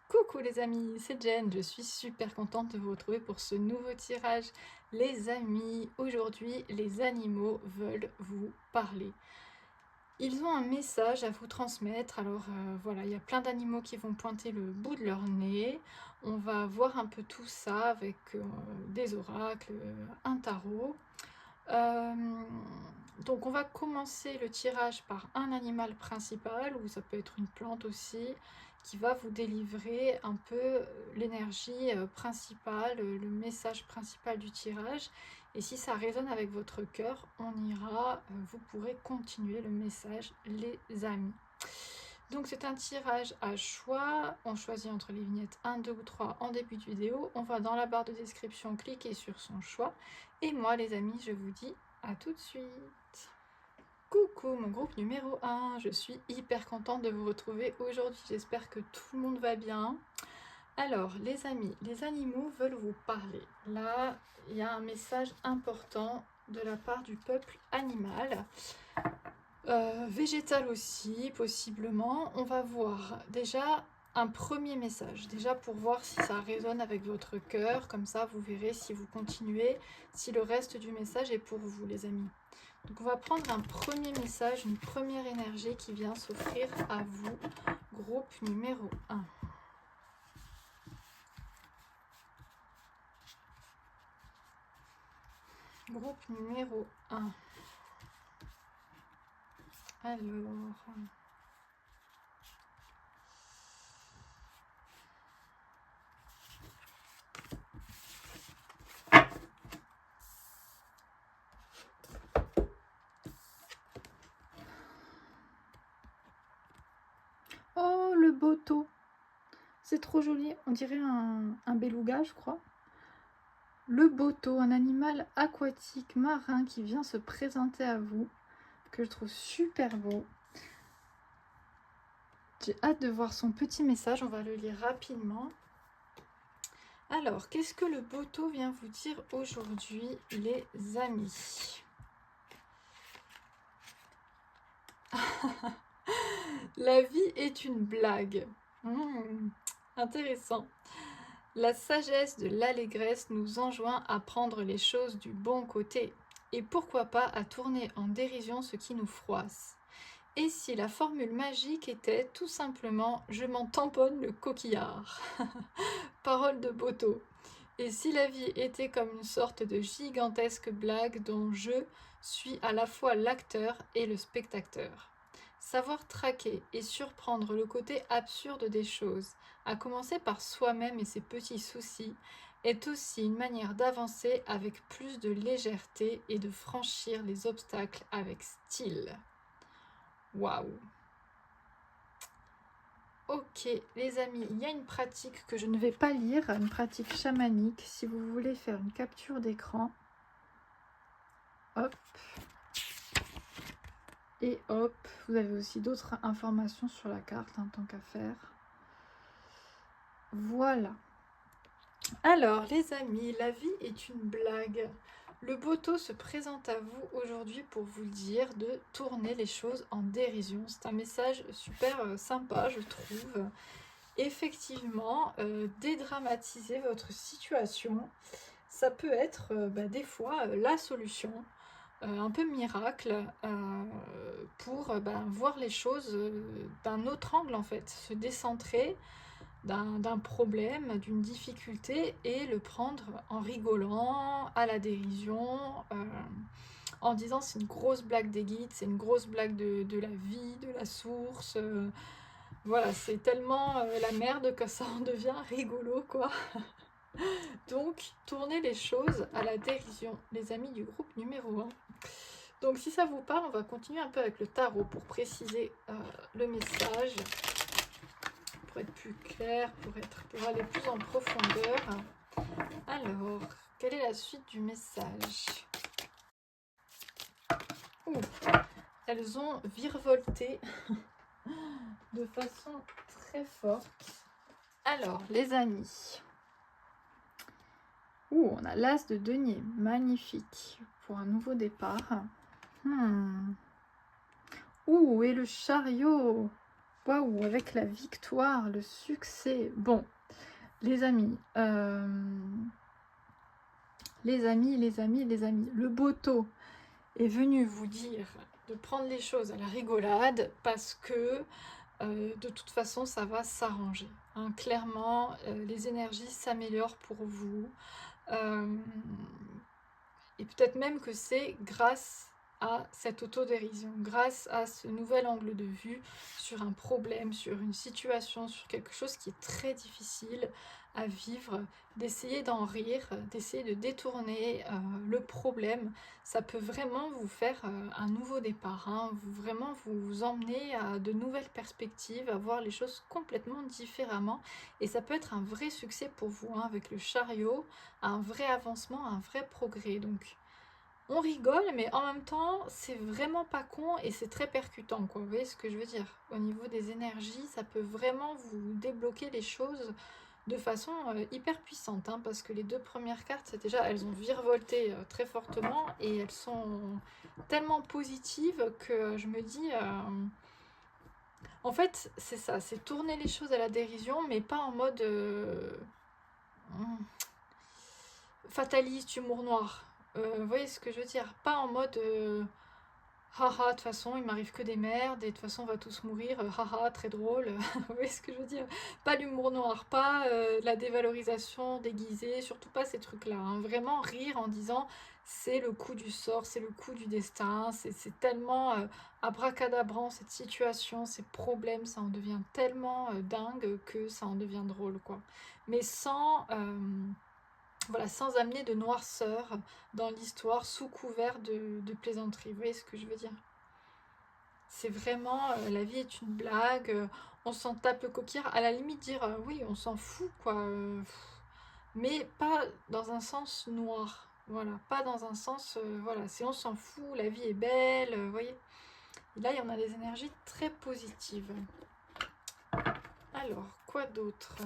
Coucou les amis, c'est Jen, je suis super contente de vous retrouver pour ce nouveau tirage. Les amis, aujourd'hui les animaux veulent vous parler. Ils ont un message à vous transmettre, alors voilà, il y a plein d'animaux qui vont pointer le bout de leur nez. On va voir un peu tout ça avec des oracles, un tarot. Euh, donc on va commencer le tirage par un animal principal, ou ça peut être une plante aussi, qui va vous délivrer un peu l'énergie principale, le message principal du tirage. Et si ça résonne avec votre cœur, on ira, vous pourrez continuer le message, les amis. Donc c'est un tirage à choix, on choisit entre les vignettes 1, 2 ou 3 en début de vidéo, on va dans la barre de description cliquer sur son choix, et moi les amis je vous dis à tout de suite. Coucou mon groupe numéro 1, je suis hyper contente de vous retrouver aujourd'hui, j'espère que tout le monde va bien. Alors les amis, les animaux veulent vous parler. Là il y a un message important de la part du peuple animal. Végétal aussi, possiblement. On va voir déjà un premier message, déjà pour voir si ça résonne avec votre cœur, comme ça vous verrez si vous continuez, si le reste du message est pour vous les amis. Donc on va prendre un premier message, une première énergie qui vient s'offrir à vous, groupe numéro 1. Groupe numéro 1. Alors... Oh, le boto! C'est trop joli, on dirait un beluga, je crois. Le boto, un animal aquatique marin qui vient se présenter à vous, que je trouve super beau. J'ai hâte de voir son petit message, on va le lire rapidement. Alors, qu'est-ce que le boto vient vous dire aujourd'hui, les amis? La vie est une blague. Intéressant. La sagesse de l'allégresse nous enjoint à prendre les choses du bon côté, et pourquoi pas à tourner en dérision ce qui nous froisse. Et si la formule magique était tout simplement « je m'en tamponne le coquillard » Parole de Boto. Et si la vie était comme une sorte de gigantesque blague dont je suis à la fois l'acteur et le spectateur. Savoir traquer et surprendre le côté absurde des choses, à commencer par soi-même et ses petits soucis, est aussi une manière d'avancer avec plus de légèreté et de franchir les obstacles avec style. Waouh! Ok, les amis, il y a une pratique que je ne vais pas lire, une pratique chamanique. Si vous voulez faire une capture d'écran, hop, et hop, vous avez aussi d'autres informations sur la carte, tant qu'à faire. Voilà. Alors, les amis, la vie est une blague. Le boto se présente à vous aujourd'hui pour vous dire de tourner les choses en dérision. C'est un message super sympa, je trouve. Effectivement, dédramatiser votre situation, ça peut être des fois la solution, un peu miracle, pour voir les choses d'un autre angle en fait, se décentrer d'un problème, d'une difficulté et le prendre en rigolant, à la dérision, en disant c'est une grosse blague des guides, c'est une grosse blague de la vie, de la source. Voilà, c'est tellement la merde que ça en devient rigolo, quoi. Donc, tournez les choses à la dérision, les amis du groupe numéro 1. Donc, si ça vous parle, on va continuer un peu avec le tarot pour préciser le message, pour être plus clair, pour aller plus en profondeur. Alors, quelle est la suite du message? Ouh, elles ont virevolté de façon très forte. Alors, les amis, on a l'as de denier, magnifique, pour un nouveau départ. Et le chariot, waouh, avec la victoire, le succès. Bon, les amis, le Boto est venu vous dire de prendre les choses à la rigolade parce que de toute façon ça va s'arranger. Hein. Clairement, les énergies s'améliorent pour vous. Et peut-être même que c'est grâce à cette autodérision, grâce à ce nouvel angle de vue sur un problème, sur une situation, sur quelque chose qui est très difficile à vivre, d'essayer d'en rire, d'essayer de détourner le problème. Ça peut vraiment vous faire un nouveau départ, hein, vraiment vous emmener à de nouvelles perspectives, à voir les choses complètement différemment. Et ça peut être un vrai succès pour vous, hein, avec le chariot, un vrai avancement, un vrai progrès. Donc on rigole, mais en même temps, c'est vraiment pas con et c'est très percutant, quoi. Vous voyez ce que je veux dire? Au niveau des énergies, ça peut vraiment vous débloquer les choses de façon hyper puissante, hein, parce que les deux premières cartes, c'est déjà, elles ont virevolté très fortement et elles sont tellement positives que je me dis... en fait, c'est ça, c'est tourner les choses à la dérision, mais pas en mode fataliste, humour noir. Vous voyez ce que je veux dire? Pas en mode haha, de toute façon, il m'arrive que des merdes, et de toute façon, on va tous mourir, haha, très drôle. Vous voyez ce que je veux dire? Pas l'humour noir, pas la dévalorisation déguisée, surtout pas ces trucs-là. Hein. Vraiment rire en disant c'est le coup du sort, c'est le coup du destin, c'est tellement abracadabrant cette situation, ces problèmes, ça en devient tellement dingue que ça en devient drôle, quoi. Mais sans. Voilà, sans amener de noirceur dans l'histoire sous couvert de plaisanterie. Vous voyez ce que je veux dire? C'est vraiment, la vie est une blague, on s'en tape le coquillard. À la limite dire, oui, on s'en fout, quoi. Mais pas dans un sens noir. Voilà, pas dans un sens, voilà, si on s'en fout, la vie est belle, vous voyez? Et là, il y en a des énergies très positives. Alors, quoi d'autre?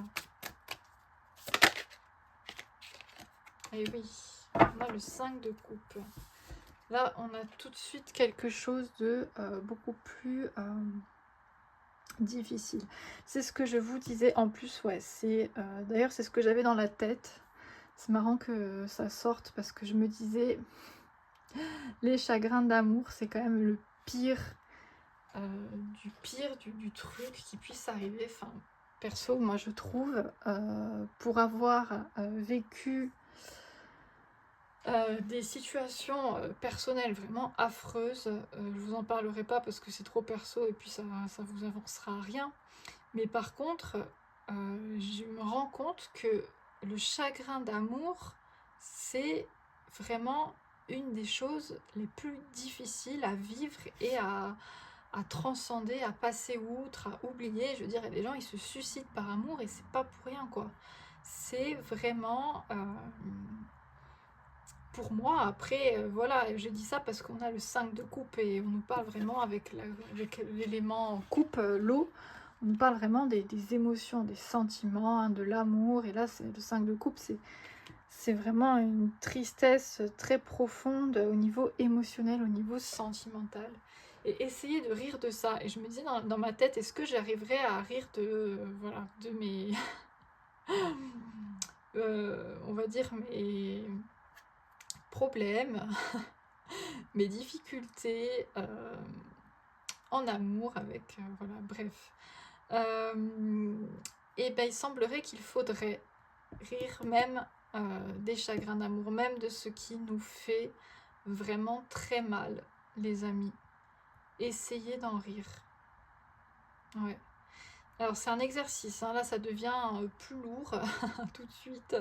Eh oui, on a le 5 de coupe. Là, on a tout de suite quelque chose de beaucoup plus difficile. C'est ce que je vous disais. En plus, ouais, c'est d'ailleurs, c'est ce que j'avais dans la tête. C'est marrant que ça sorte parce que je me disais, les chagrins d'amour, c'est quand même le pire du truc qui puisse arriver. Enfin, perso, moi, je trouve, pour avoir vécu des situations personnelles vraiment affreuses, je vous en parlerai pas parce que c'est trop perso et puis ça vous avancera à rien. Mais par contre, je me rends compte que le chagrin d'amour, c'est vraiment une des choses les plus difficiles à vivre et à transcender, à passer outre, à oublier. Je veux dire, il y a des gens, ils se suicident par amour et c'est pas pour rien, quoi. C'est vraiment... pour moi, après, voilà, je dis ça parce qu'on a le 5 de coupe et on nous parle vraiment avec l'élément coupe, l'eau, on nous parle vraiment des émotions, des sentiments, hein, de l'amour. Et là, le 5 de coupe, c'est vraiment une tristesse très profonde au niveau émotionnel, au niveau sentimental. Et essayer de rire de ça. Et je me dis dans ma tête, est-ce que j'arriverai à rire de, voilà, de mes... on va dire mes problèmes, mes difficultés en amour avec, voilà, bref. Et ben il semblerait qu'il faudrait rire même des chagrins d'amour, même de ce qui nous fait vraiment très mal, les amis. Essayez d'en rire. Ouais. Alors c'est un exercice, hein, là ça devient plus lourd tout de suite.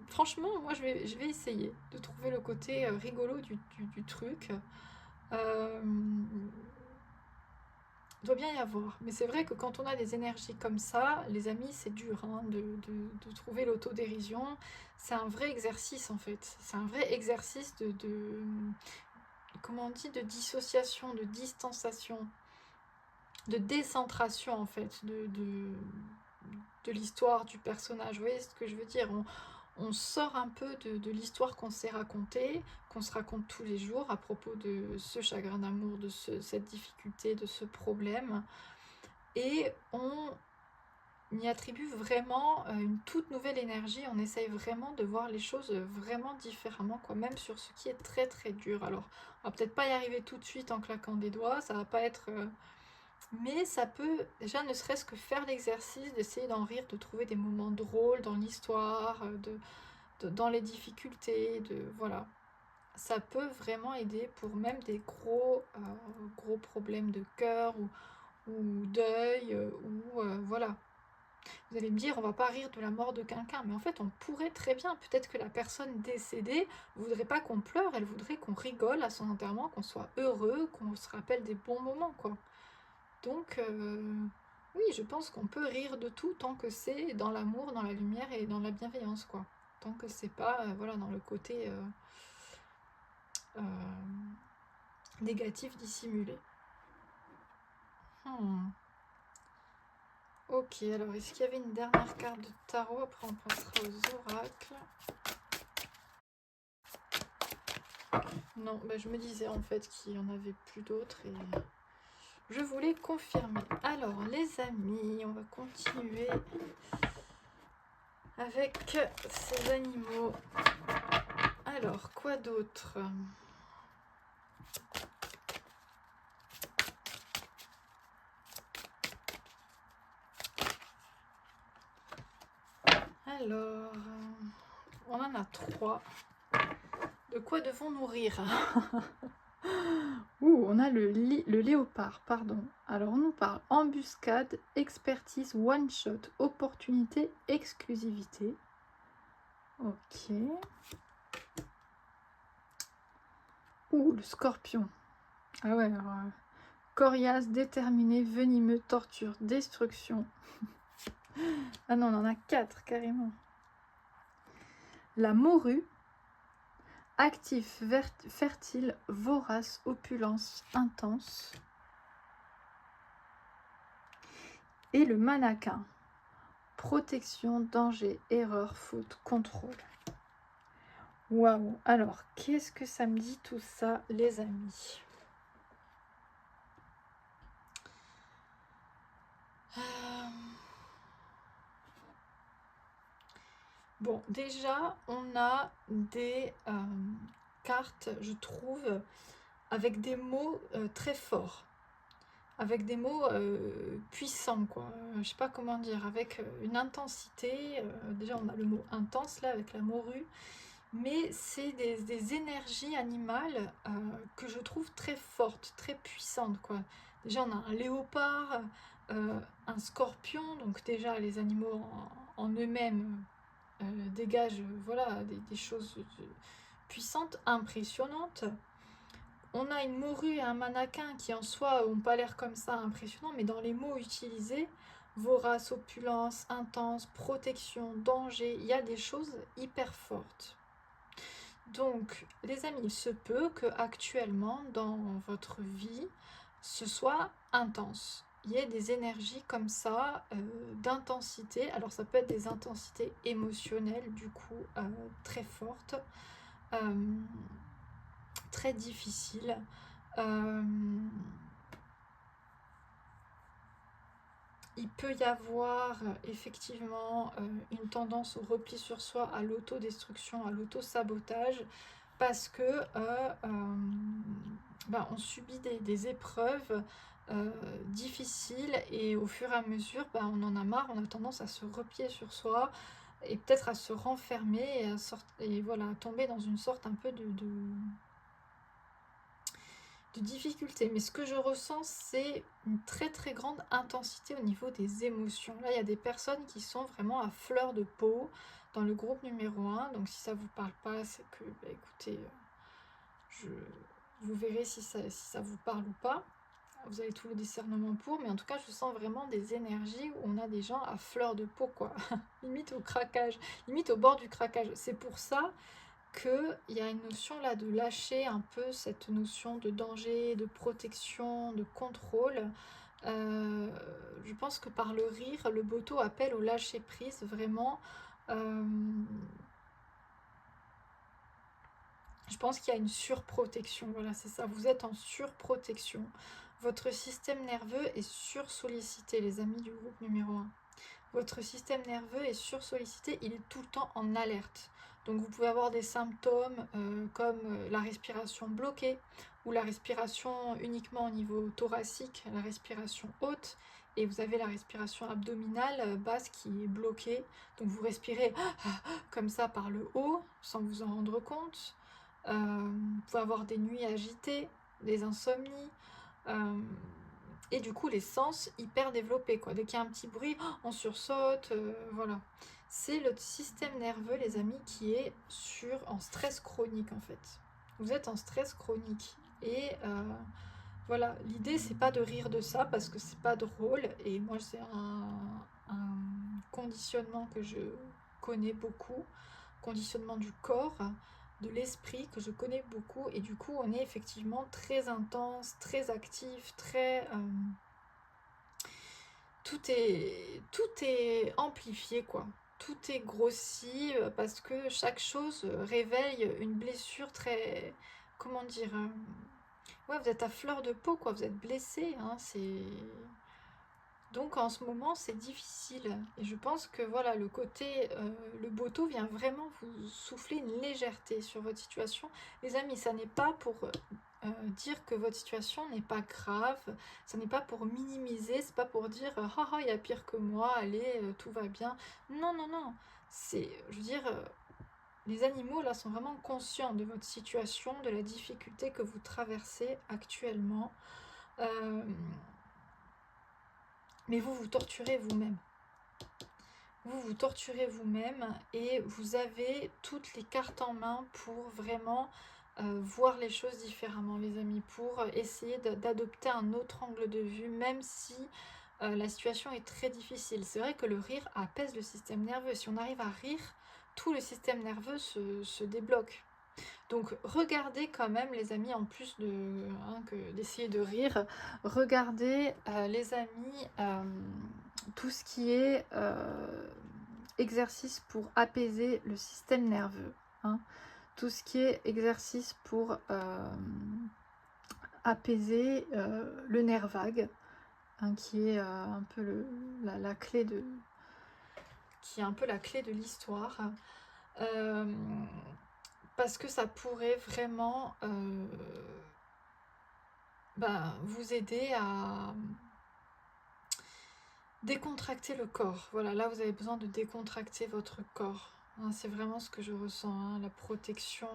Franchement, moi je vais essayer de trouver le côté rigolo du truc. Il doit bien y avoir. Mais c'est vrai que quand on a des énergies comme ça, les amis, c'est dur hein, de trouver l'autodérision. C'est un vrai exercice en fait. C'est un vrai exercice comment on dit, de dissociation, de distanciation, de décentration en fait de l'histoire du personnage. Vous voyez ce que je veux dire? on sort un peu de l'histoire qu'on s'est racontée, qu'on se raconte tous les jours à propos de ce chagrin d'amour, de cette difficulté, de ce problème, et on y attribue vraiment une toute nouvelle énergie. On essaye vraiment de voir les choses vraiment différemment, quoi, même sur ce qui est très très dur. Alors, on va peut-être pas y arriver tout de suite en claquant des doigts, ça va pas être... mais ça peut, déjà ne serait-ce que faire l'exercice, d'essayer d'en rire, de trouver des moments drôles dans l'histoire, dans les difficultés, voilà. Ça peut vraiment aider pour même des gros problèmes de cœur ou deuil, voilà. Vous allez me dire, on va pas rire de la mort de quelqu'un, mais en fait, on pourrait très bien. Peut-être que la personne décédée voudrait pas qu'on pleure, elle voudrait qu'on rigole à son enterrement, qu'on soit heureux, qu'on se rappelle des bons moments, quoi. Donc, oui, je pense qu'on peut rire de tout tant que c'est dans l'amour, dans la lumière et dans la bienveillance, quoi. Tant que c'est pas, voilà, dans le côté euh, négatif dissimulé. Ok, alors est-ce qu'il y avait une dernière carte de tarot? Après on passera aux oracles. Non, bah je me disais en fait qu'il n'y en avait plus d'autres et je voulais confirmer. Alors les amis, on va continuer avec ces animaux. Alors, quoi d'autre? Alors, on en a 3. De quoi devons-nous rire? Ouh, on a le léopard, pardon. Alors, on nous parle embuscade, expertise, one-shot, opportunité, exclusivité. Ok. Ouh, le scorpion. Ah ouais, alors... coriace, déterminé, venimeux, torture, destruction. Ah non, on en a 4, carrément. La morue. Actif, fertile, vorace, opulence, intense. Et le mannequin. Protection, danger, erreur, faute, contrôle. Waouh! Alors, qu'est-ce que ça me dit tout ça, les amis? Bon, déjà, on a des cartes, je trouve, avec des mots très forts. Avec des mots puissants, quoi. Je sais pas comment dire, avec une intensité. Déjà, on a le mot intense, là, avec la morue. Mais c'est des énergies animales que je trouve très fortes, très puissantes, quoi. Déjà, on a un léopard, un scorpion. Donc déjà, les animaux en eux-mêmes dégagent voilà, des choses puissantes, impressionnantes. On a une morue et un mannequin qui en soi n'ont pas l'air comme ça impressionnants, mais dans les mots utilisés, vorace, opulence, intense, protection, danger, il y a des choses hyper fortes. Donc, les amis, il se peut que actuellement dans votre vie, ce soit intense. Il y ait des énergies comme ça, d'intensité. Alors, ça peut être des intensités émotionnelles, du coup, très fortes. Très difficile. Il peut y avoir effectivement une tendance au repli sur soi, à l'autodestruction, à l'auto-sabotage, parce que on subit des épreuves difficiles et au fur et à mesure, on en a marre, on a tendance à se replier sur soi et peut-être à se renfermer et voilà, à tomber dans une sorte un peu de difficulté. Mais ce que je ressens, c'est une très très grande intensité au niveau des émotions. Là, il y a des personnes qui sont vraiment à fleur de peau dans le groupe numéro 1. Donc si ça vous parle pas, c'est que, écoutez, vous verrez si ça vous parle ou pas. Vous avez tout le discernement pour, mais en tout cas, je sens vraiment des énergies où on a des gens à fleur de peau, quoi. Limite au craquage, limite au bord du craquage. C'est pour ça qu'il y a une notion là de lâcher un peu cette notion de danger, de protection, de contrôle. Je pense que par le rire, le Boto appelle au lâcher prise vraiment. Je pense qu'il y a une surprotection, voilà, c'est ça, vous êtes en surprotection. Votre système nerveux est sursollicité, les amis du groupe numéro 1. Votre système nerveux est sursollicité, il est tout le temps en alerte. Donc vous pouvez avoir des symptômes comme la respiration bloquée ou la respiration uniquement au niveau thoracique, la respiration haute, et vous avez la respiration abdominale basse qui est bloquée. Donc vous respirez comme ça par le haut sans vous en rendre compte. Vous pouvez avoir des nuits agitées, des insomnies. Et du coup les sens hyper développés, quoi. Dès qu'il y a un petit bruit, on sursaute, voilà. C'est le système nerveux, les amis, qui est en stress chronique, en fait. Vous êtes en stress chronique. Et voilà, l'idée, c'est pas de rire de ça, parce que c'est pas drôle. Et moi, c'est un conditionnement que je connais beaucoup, conditionnement du corps, de l'esprit que je connais beaucoup, et du coup on est effectivement très intense, très actif, très tout est amplifié, quoi, tout est grossi parce que chaque chose réveille une blessure très, comment dire, ouais, vous êtes à fleur de peau, quoi, vous êtes blessé, hein, c'est donc en ce moment c'est difficile, et je pense que voilà, le côté, le Boto vient vraiment vous souffler une légèreté sur votre situation. Les amis, ça n'est pas pour dire que votre situation n'est pas grave, ça n'est pas pour minimiser, c'est pas pour dire haha, il y a pire que moi, allez, tout va bien. Non, non, non, c'est, je veux dire, les animaux là sont vraiment conscients de votre situation, de la difficulté que vous traversez actuellement. Mais vous vous torturez vous-même. Vous vous torturez vous-même et vous avez toutes les cartes en main pour vraiment voir les choses différemment, les amis, pour essayer d'adopter un autre angle de vue, même si la situation est très difficile. C'est vrai que le rire apaise le système nerveux. Si on arrive à rire, tout le système nerveux se débloque. Donc regardez quand même, les amis, en plus d'essayer de rire, regardez les amis, tout ce qui est exercice pour apaiser le système nerveux, hein. Tout ce qui est exercice pour apaiser le nerf vague, hein, qui est un peu la clé de, qui est un peu la clé de l'histoire. Parce que ça pourrait vraiment vous aider à décontracter le corps. Voilà, là vous avez besoin de décontracter votre corps, hein, c'est vraiment ce que je ressens, hein, la protection.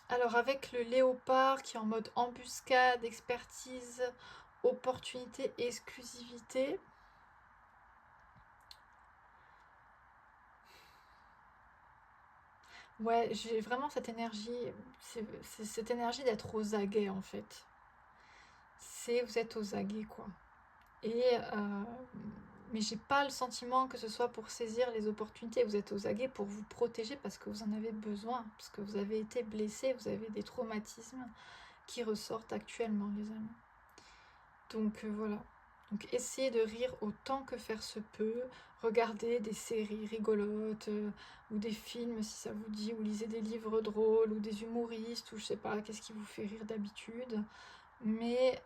Alors avec le léopard qui est en mode embuscade, expertise, opportunité, exclusivité, ouais, j'ai vraiment cette énergie, c'est cette énergie d'être aux aguets en fait. Vous êtes aux aguets, quoi. Et mais j'ai pas le sentiment que ce soit pour saisir les opportunités. Vous êtes aux aguets pour vous protéger parce que vous en avez besoin, parce que vous avez été blessé, vous avez des traumatismes qui ressortent actuellement, les amis. Donc voilà. Donc essayez de rire autant que faire se peut. Regardez des séries rigolotes ou des films si ça vous dit, ou lisez des livres drôles ou des humoristes ou je sais pas, qu'est-ce qui vous fait rire d'habitude. Mais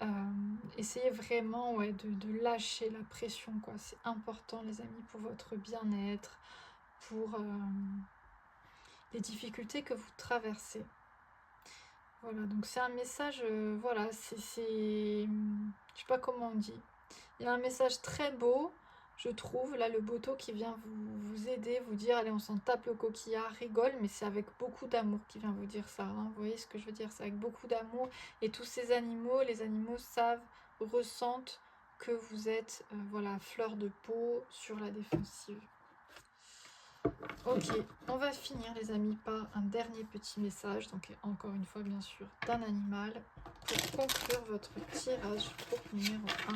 essayez vraiment, ouais, de lâcher la pression, quoi. C'est important, les amis, pour votre bien-être, pour les difficultés que vous traversez. Voilà, donc c'est un message, voilà, je sais pas comment on dit. Il y a un message très beau, je trouve, là, le Boto qui vient vous aider, vous dire, allez, on s'en tape le coquillard, rigole, mais c'est avec beaucoup d'amour qu'il vient vous dire ça, hein. Vous voyez ce que je veux dire, c'est avec beaucoup d'amour, et tous ces animaux, les animaux savent, ressentent que vous êtes, voilà, à fleur de peau, sur la défensive. Ok, on va finir, les amis, par un dernier petit message, donc encore une fois, bien sûr, d'un animal, pour conclure votre tirage groupe numéro 1.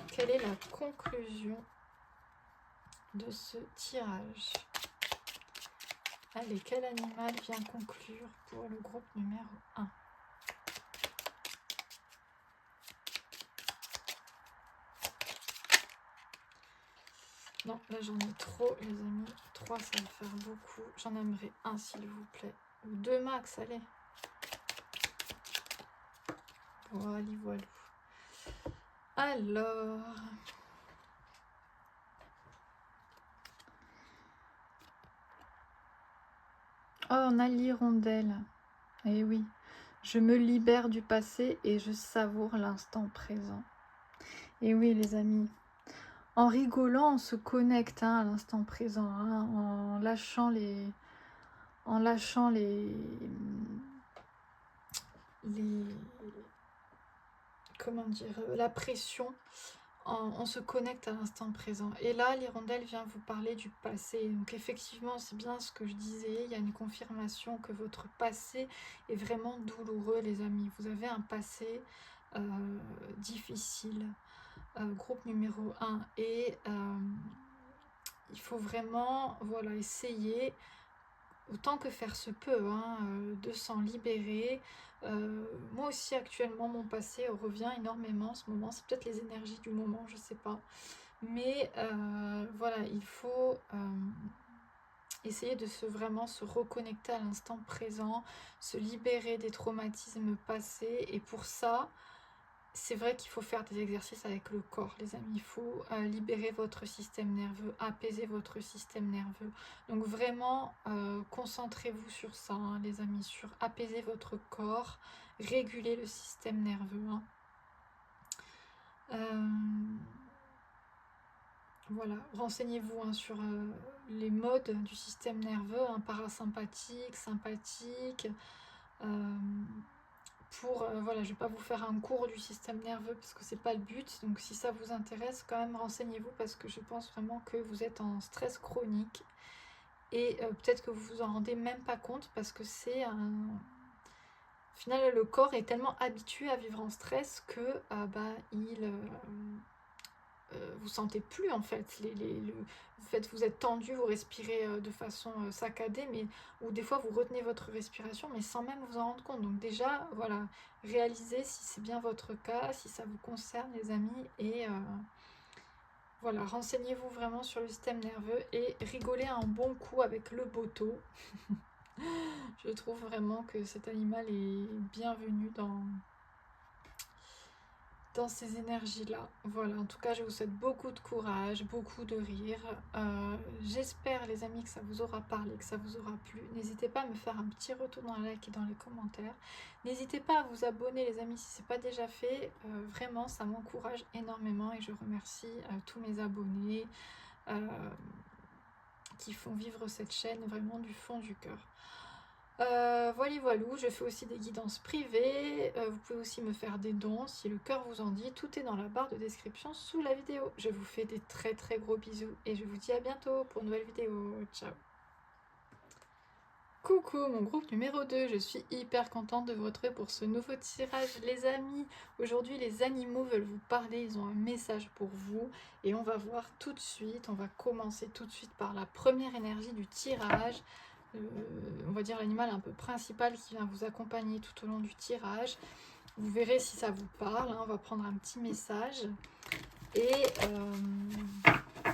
Quelle est la conclusion de ce tirage? Allez, quel animal vient conclure pour le groupe numéro 1? Non, là j'en ai trop, les amis. 3, ça va faire beaucoup. J'en aimerais un, s'il vous plaît. Ou 2 max, allez. Voilà, voilà. Alors... Oh, on a l'hirondelle. Eh oui. Je me libère du passé et je savoure l'instant présent. Et oui, les amis. En rigolant, on se connecte hein, à l'instant présent. Hein, en lâchant les... comment dire, la pression, on se connecte à l'instant présent. Et là, l'hirondelle vient vous parler du passé. Donc effectivement, c'est bien ce que je disais, il y a une confirmation que votre passé est vraiment douloureux, les amis. Vous avez un passé difficile, groupe numéro 1. Et il faut vraiment voilà, essayer autant que faire se peut, hein, de s'en libérer. Moi aussi actuellement mon passé revient énormément en ce moment, c'est peut-être les énergies du moment, je sais pas. Mais voilà, il faut essayer de vraiment se reconnecter à l'instant présent, se libérer des traumatismes passés. Et pour ça, c'est vrai qu'il faut faire des exercices avec le corps, les amis. Il faut libérer votre système nerveux, apaiser votre système nerveux. Donc vraiment, concentrez-vous sur ça, hein, les amis, sur apaiser votre corps, réguler le système nerveux. Hein. Voilà, renseignez-vous hein, sur les modes du système nerveux, hein, parasympathique, sympathique. Voilà, je ne vais pas vous faire un cours du système nerveux parce que c'est pas le but. Donc si ça vous intéresse, quand même renseignez-vous parce que je pense vraiment que vous êtes en stress chronique et peut-être que vous vous en rendez même pas compte parce que c'est un... Au final, le corps est tellement habitué à vivre en stress que vous sentez plus en fait, vous êtes tendu, vous respirez de façon saccadée, mais ou des fois vous retenez votre respiration, mais sans même vous en rendre compte. Donc déjà, voilà, réalisez si c'est bien votre cas, si ça vous concerne, les amis, et voilà, renseignez-vous vraiment sur le système nerveux et rigolez un bon coup avec le boto. Je trouve vraiment que cet animal est bienvenu dans ces énergies-là. Voilà, en tout cas, je vous souhaite beaucoup de courage, beaucoup de rire. J'espère, les amis, que ça vous aura parlé, que ça vous aura plu. N'hésitez pas à me faire un petit retour dans la like et dans les commentaires. N'hésitez pas à vous abonner, les amis, si ce n'est pas déjà fait. Vraiment, ça m'encourage énormément et je remercie tous mes abonnés qui font vivre cette chaîne vraiment du fond du cœur. Voilà, je fais aussi des guidances privées, vous pouvez aussi me faire des dons si le cœur vous en dit, tout est dans la barre de description sous la vidéo. Je vous fais des très très gros bisous et je vous dis à bientôt pour une nouvelle vidéo, ciao. Coucou mon groupe numéro 2, je suis hyper contente de vous retrouver pour ce nouveau tirage les amis. Aujourd'hui les animaux veulent vous parler, ils ont un message pour vous et on va voir tout de suite, on va commencer tout de suite par la première énergie du tirage. On va dire l'animal un peu principal qui vient vous accompagner tout au long du tirage. Vous verrez si ça vous parle, hein. On va prendre un petit message et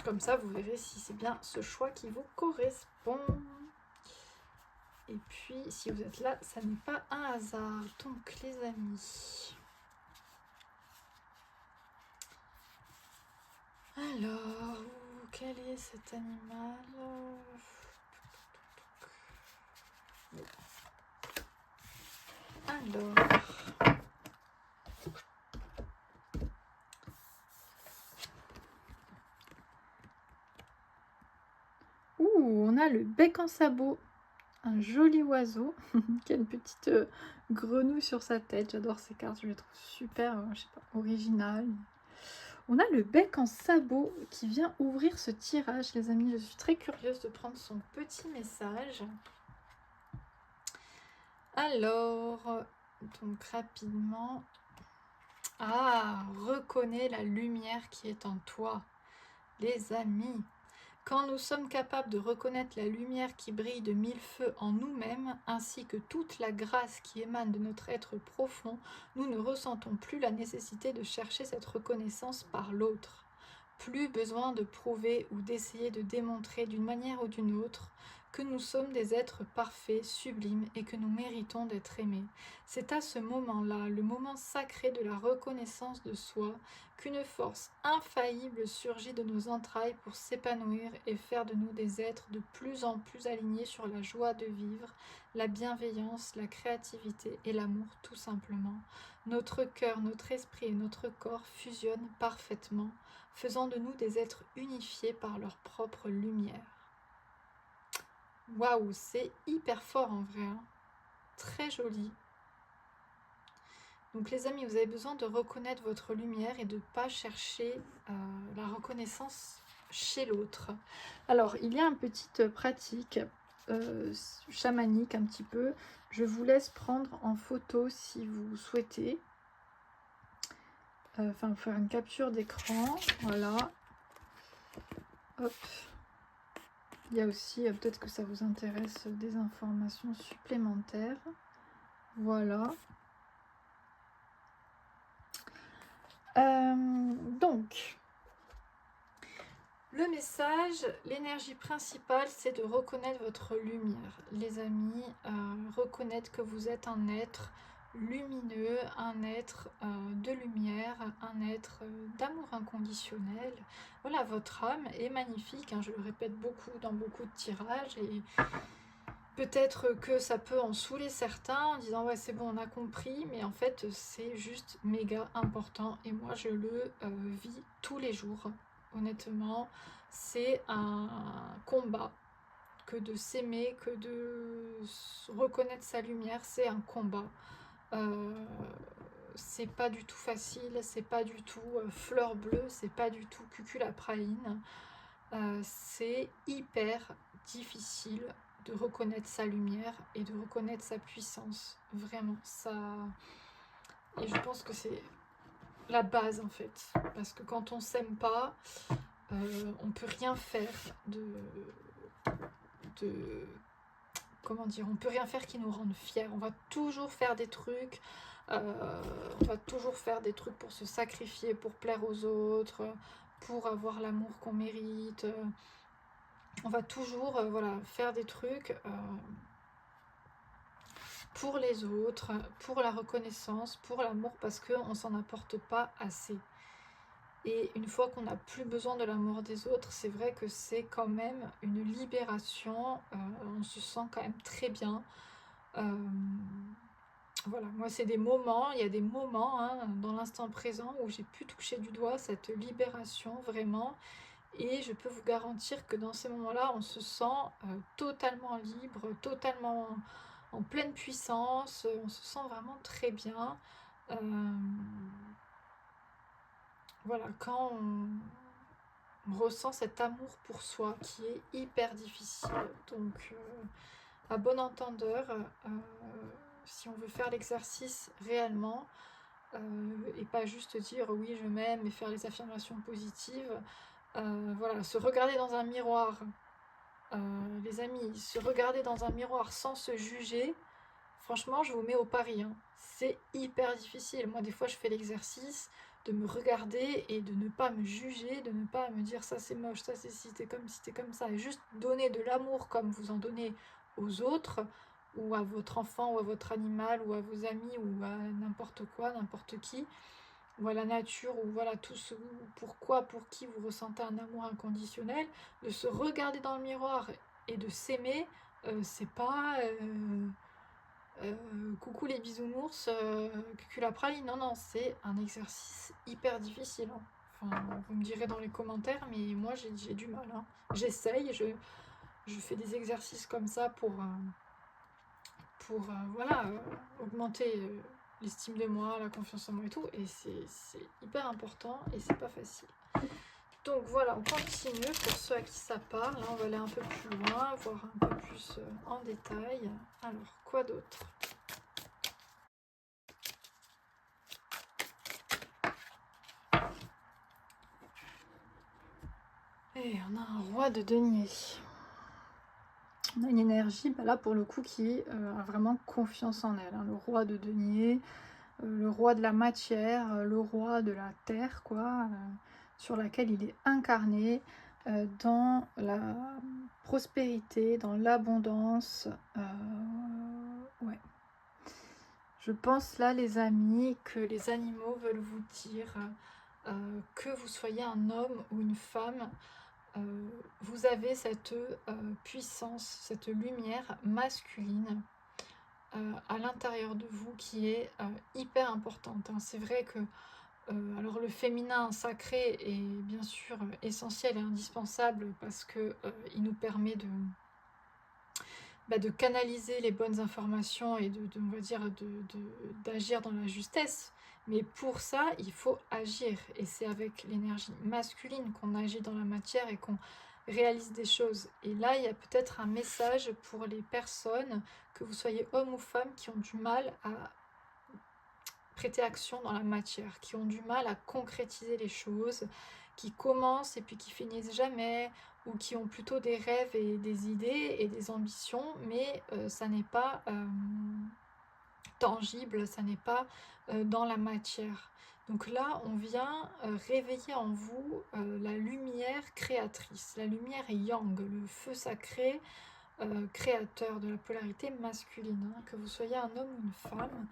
comme ça vous verrez si c'est bien ce choix qui vous correspond. Et puis si vous êtes là, ça n'est pas un hasard. Donc les amis, alors quel est cet animal? Alors, on a le bec en sabot, un joli oiseau qui a une petite grenouille sur sa tête. J'adore ces cartes, je les trouve super, je sais pas, originales. On a le bec en sabot qui vient ouvrir ce tirage, les amis. Je suis très curieuse de prendre son petit message. Alors, donc rapidement. Ah, reconnais la lumière qui est en toi. Les amis, quand nous sommes capables de reconnaître la lumière qui brille de mille feux en nous-mêmes, ainsi que toute la grâce qui émane de notre être profond, nous ne ressentons plus la nécessité de chercher cette reconnaissance par l'autre. plus besoin de prouver ou d'essayer de démontrer d'une manière ou d'une autre que nous sommes des êtres parfaits, sublimes et que nous méritons d'être aimés. C'est à ce moment-là, le moment sacré de la reconnaissance de soi, qu'une force infaillible surgit de nos entrailles pour s'épanouir et faire de nous des êtres de plus en plus alignés sur la joie de vivre, la bienveillance, la créativité et l'amour tout simplement. Notre cœur, notre esprit et notre corps fusionnent parfaitement, faisant de nous des êtres unifiés par leur propre lumière. Waouh, c'est hyper fort en vrai, hein. Très joli. Donc les amis, vous avez besoin de reconnaître votre lumière et de ne pas chercher la reconnaissance chez l'autre. Alors, il y a une petite pratique chamanique un petit peu. Je vous laisse prendre en photo si vous souhaitez. Enfin, faire une capture d'écran. Voilà. Hop. Il y a aussi, peut-être que ça vous intéresse, des informations supplémentaires. Voilà. Donc, le message, l'énergie principale, c'est de reconnaître votre lumière. Les amis, reconnaître que vous êtes un être lumineux, un être de lumière, un être d'amour inconditionnel. Voilà, votre âme est magnifique, hein, je le répète beaucoup dans beaucoup de tirages, et peut-être que ça peut en saouler certains en disant ouais c'est bon on a compris, mais en fait c'est juste méga important et moi je le vis tous les jours. Honnêtement, c'est un combat que de s'aimer, que de reconnaître sa lumière, c'est un combat. C'est pas du tout facile, c'est pas du tout fleur bleue, c'est pas du tout cuculapraline. C'est hyper difficile de reconnaître sa lumière et de reconnaître sa puissance. Vraiment, ça... Et je pense que c'est la base en fait. Parce que quand on s'aime pas, on peut rien faire de... Comment dire, on peut rien faire qui nous rende fiers. On va toujours faire des trucs, on va toujours faire des trucs pour se sacrifier, pour plaire aux autres, pour avoir l'amour qu'on mérite. On va toujours voilà, faire des trucs pour les autres, pour la reconnaissance, pour l'amour, parce qu'on ne s'en apporte pas assez. Et une fois qu'on n'a plus besoin de l'amour des autres, c'est vrai que c'est quand même une libération, on se sent quand même très bien. Voilà, moi c'est des moments, il y a des moments hein, dans l'instant présent où j'ai pu toucher du doigt cette libération vraiment, et je peux vous garantir que dans ces moments-là, on se sent totalement libre, totalement en pleine puissance, on se sent vraiment très bien. Voilà, quand on ressent cet amour pour soi qui est hyper difficile. Donc, à bon entendeur, si on veut faire l'exercice réellement, et pas juste dire oui je m'aime et faire les affirmations positives, voilà, se regarder dans un miroir, les amis, se regarder dans un miroir sans se juger, franchement je vous mets au pari, hein. C'est hyper difficile. Moi des fois je fais l'exercice de me regarder et de ne pas me juger, de ne pas me dire ça c'est moche, ça c'est si t'es comme ça, et juste donner de l'amour comme vous en donnez aux autres, ou à votre enfant, ou à votre animal, ou à vos amis, ou à n'importe quoi, n'importe qui, ou à la nature, ou voilà tout ce pourquoi, pour qui vous ressentez un amour inconditionnel, de se regarder dans le miroir et de s'aimer, c'est pas coucou les bisounours, cuculapraline, non, non, c'est un exercice hyper difficile, hein. Enfin, vous me direz dans les commentaires, mais moi j'ai du mal, hein. J'essaye, je fais des exercices comme ça pour voilà, augmenter l'estime de moi, la confiance en moi et tout, et c'est hyper important et c'est pas facile. Donc voilà, on continue pour ceux à qui ça parle. Là, on va aller un peu plus loin, voir un peu plus en détail. Alors, quoi d'autre? Et on a un roi de denier. On a une énergie, là pour le coup, qui a vraiment confiance en elle, hein. Le roi de denier, le roi de la matière, le roi de la terre, quoi. sur laquelle il est incarné, dans la prospérité, dans l'abondance. Ouais. Je pense là, les amis, que les animaux veulent vous dire que vous soyez un homme ou une femme, vous avez cette puissance, cette lumière masculine à l'intérieur de vous qui est hyper importante. Hein. C'est vrai que alors le féminin sacré est bien sûr essentiel et indispensable parce que il nous permet de canaliser les bonnes informations et on va dire d'agir dans la justesse. Mais pour ça, il faut agir. Et c'est avec l'énergie masculine qu'on agit dans la matière et qu'on réalise des choses. Et là, il y a peut-être un message pour les personnes, que vous soyez homme ou femme, qui ont du mal à prêter action dans la matière, qui ont du mal à concrétiser les choses, qui commencent et puis qui finissent jamais, ou qui ont plutôt des rêves et des idées et des ambitions, mais ça n'est pas tangible, ça n'est pas dans la matière. Donc là, on vient réveiller en vous la lumière créatrice, la lumière yang, le feu sacré créateur de la polarité masculine, hein, que vous soyez un homme ou une femme.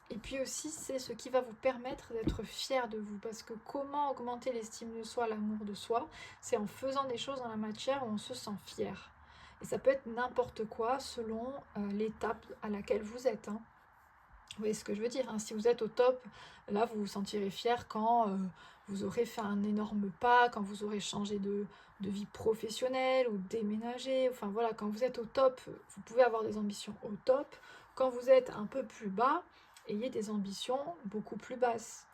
Et puis aussi, c'est ce qui va vous permettre d'être fier de vous. Parce que comment augmenter l'estime de soi, l'amour de soi, c'est en faisant des choses dans la matière où on se sent fier. Et ça peut être n'importe quoi selon l'étape à laquelle vous êtes. Hein. Vous voyez ce que je veux dire, hein. Si vous êtes au top, là vous vous sentirez fier quand vous aurez fait un énorme pas, quand vous aurez changé de vie professionnelle ou déménagé. Enfin voilà, quand vous êtes au top, vous pouvez avoir des ambitions au top. Quand vous êtes un peu plus bas, ayez des ambitions beaucoup plus basses.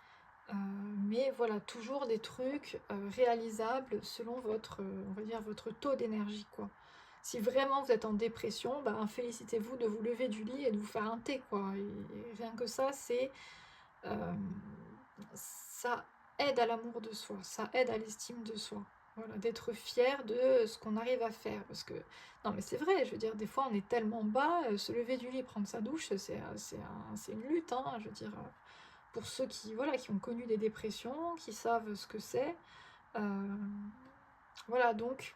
Mais voilà, toujours des trucs réalisables selon votre, on va dire, votre taux d'énergie, quoi. Si vraiment vous êtes en dépression, ben, félicitez-vous de vous lever du lit et de vous faire un thé, quoi. Et rien que ça, ça aide à l'amour de soi, ça aide à l'estime de soi. Voilà, d'être fier de ce qu'on arrive à faire. Parce que, non mais c'est vrai, je veux dire, des fois on est tellement bas, se lever du lit, prendre sa douche, c'est une lutte, hein, je veux dire. Pour ceux qui, voilà, qui ont connu des dépressions, qui savent ce que c'est. Voilà, donc,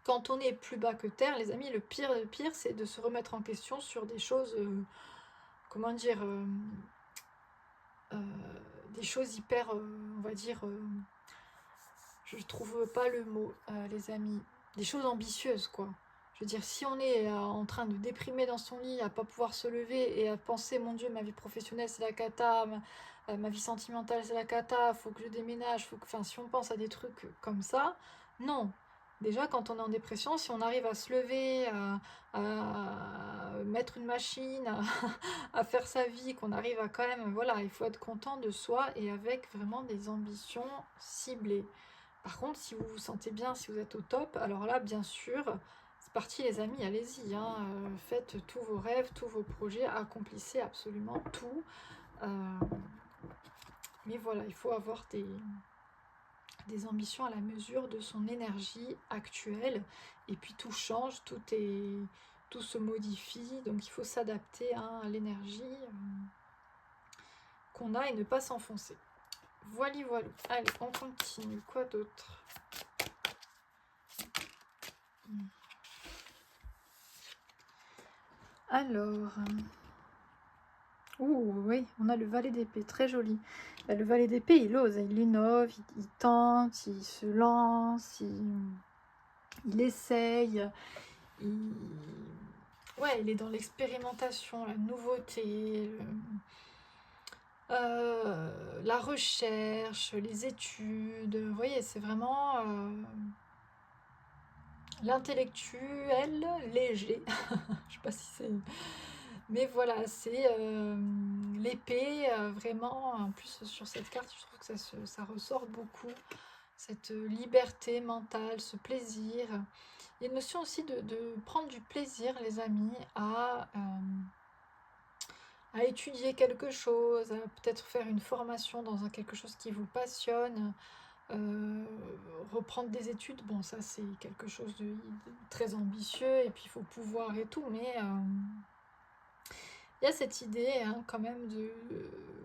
quand on est plus bas que terre, les amis, le pire, c'est de se remettre en question sur des choses, comment dire, des choses hyper, on va dire, je trouve pas le mot, les amis, des choses ambitieuses, quoi. Je veux dire, si on est en train de déprimer dans son lit, à pas pouvoir se lever et à penser, mon Dieu, ma vie professionnelle c'est la cata, ma vie sentimentale c'est la cata, faut que je déménage, enfin, si on pense à des trucs comme ça, non. Déjà, quand on est en dépression, si on arrive à se lever, à mettre une machine, à faire sa vie, qu'on arrive à quand même, voilà, il faut être content de soi et avec vraiment des ambitions ciblées. Par contre, si vous vous sentez bien, si vous êtes au top, alors là, bien sûr, c'est parti les amis, allez-y, hein, faites tous vos rêves, tous vos projets, accomplissez absolument tout. Mais voilà, il faut avoir des ambitions à la mesure de son énergie actuelle. Et puis tout change, tout se modifie, donc il faut s'adapter à l'énergie qu'on a et ne pas s'enfoncer. Voilà, voilà. Allez, on continue. Quoi d'autre ? Alors, oui, on a le valet d'épée, très joli. Le valet d'épée, il ose, il innove, il tente, il se lance, il essaye, ouais, il est dans l'expérimentation, la nouveauté, la recherche, les études. Vous voyez, c'est vraiment l'intellectuel léger. Je sais pas si c'est... Mais voilà, c'est l'épée, vraiment, en plus sur cette carte, je trouve que ça ressort beaucoup, cette liberté mentale, ce plaisir. Il y a une notion aussi de prendre du plaisir, les amis, à étudier quelque chose, à peut-être faire une formation dans quelque chose qui vous passionne, reprendre des études, bon ça c'est quelque chose de très ambitieux et puis il faut pouvoir et tout, mais il y a cette idée hein, quand même de...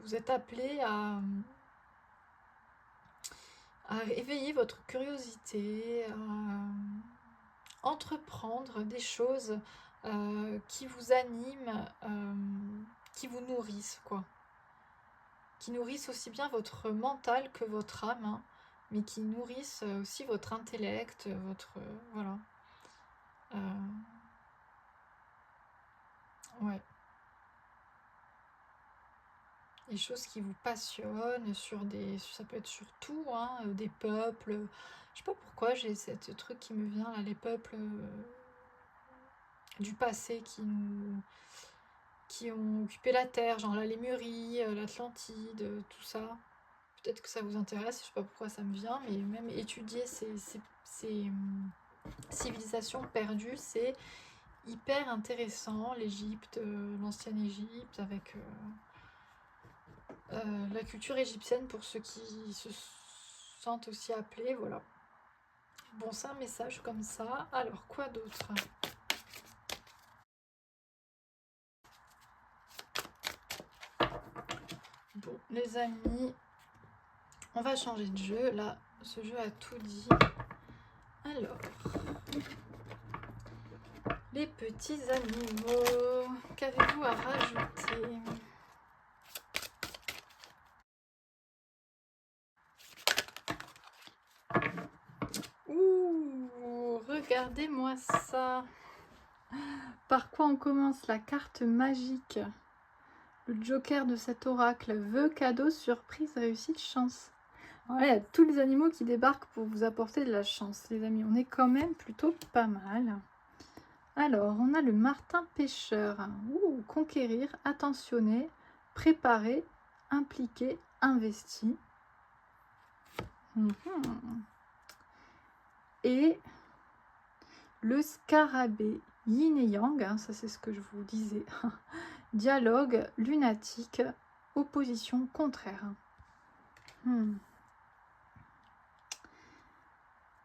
Vous êtes appelé à éveiller votre curiosité, à entreprendre des choses qui vous animent, qui vous nourrissent, quoi. Qui nourrissent aussi bien votre mental que votre âme, hein, mais qui nourrissent aussi votre intellect, votre... voilà. Ouais. Des choses qui vous passionnent, ça peut être sur tout, hein, des peuples. Je sais pas pourquoi j'ai cette truc qui me vient là, les peuples du passé qui ont occupé la Terre, genre la Lémurie, l'Atlantide, tout ça. Peut-être que ça vous intéresse, je sais pas pourquoi ça me vient, mais même étudier ces civilisations perdues, c'est hyper intéressant. L'Égypte, l'ancienne Égypte, avec la culture égyptienne pour ceux qui se sentent aussi appelés, voilà. Bon, c'est un message comme ça. Alors, quoi d'autre? Bon, les amis, on va changer de jeu. Là, ce jeu a tout dit. Alors, les petits animaux, qu'avez-vous à rajouter? Ouh, regardez-moi ça. Par quoi on commence? La carte magique. Le joker de cet oracle. Vœux, cadeaux, surprise, réussite, chance. Voilà, il y a tous les animaux qui débarquent pour vous apporter de la chance, les amis. On est quand même plutôt pas mal. Alors, on a le martin pêcheur. Ouh, conquérir, attentionner, préparer, impliquer, investi. Et le scarabée, yin et yang, hein, ça c'est ce que je vous disais. Dialogue, lunatique, opposition contraire.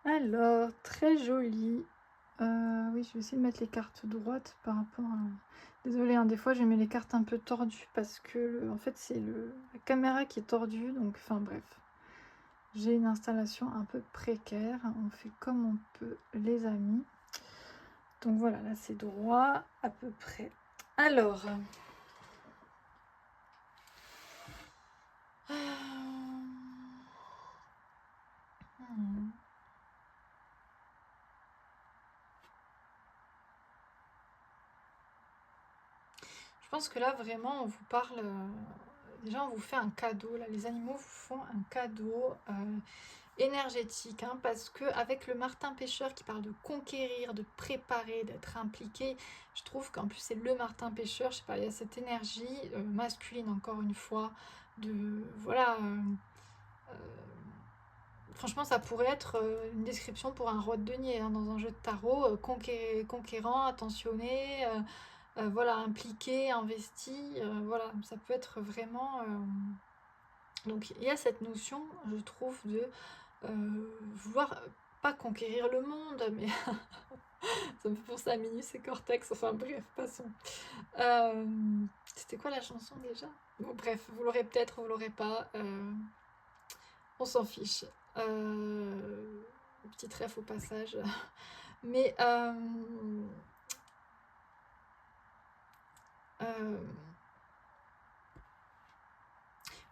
Alors, très joli. Oui, je vais essayer de mettre les cartes droites par rapport à... Désolée, hein, des fois je mets les cartes un peu tordues parce que en fait c'est la caméra qui est tordue, donc enfin bref. J'ai une installation un peu précaire, on fait comme on peut les amis. Donc voilà, là c'est droit à peu près. Alors... Je pense que là, vraiment, on vous parle... déjà, on vous fait un cadeau. Là, les animaux vous font un cadeau énergétique. Hein, parce qu'avec le martin pêcheur qui parle de conquérir, de préparer, d'être impliqué, je trouve qu'en plus, c'est le martin pêcheur. Je sais pas, il y a cette énergie masculine, encore une fois, de... Voilà... franchement, ça pourrait être une description pour un roi de denier hein, dans un jeu de tarot. Conquérant, attentionné... voilà, impliqué, investi, voilà, ça peut être vraiment... Donc il y a cette notion, je trouve, de vouloir pas conquérir le monde, mais ça me fait penser à Minus et Cortex, enfin bref, passons. C'était quoi la chanson déjà? Bon bref, vous l'aurez peut-être, vous l'aurez pas, on s'en fiche. Petite ref au passage. Mais...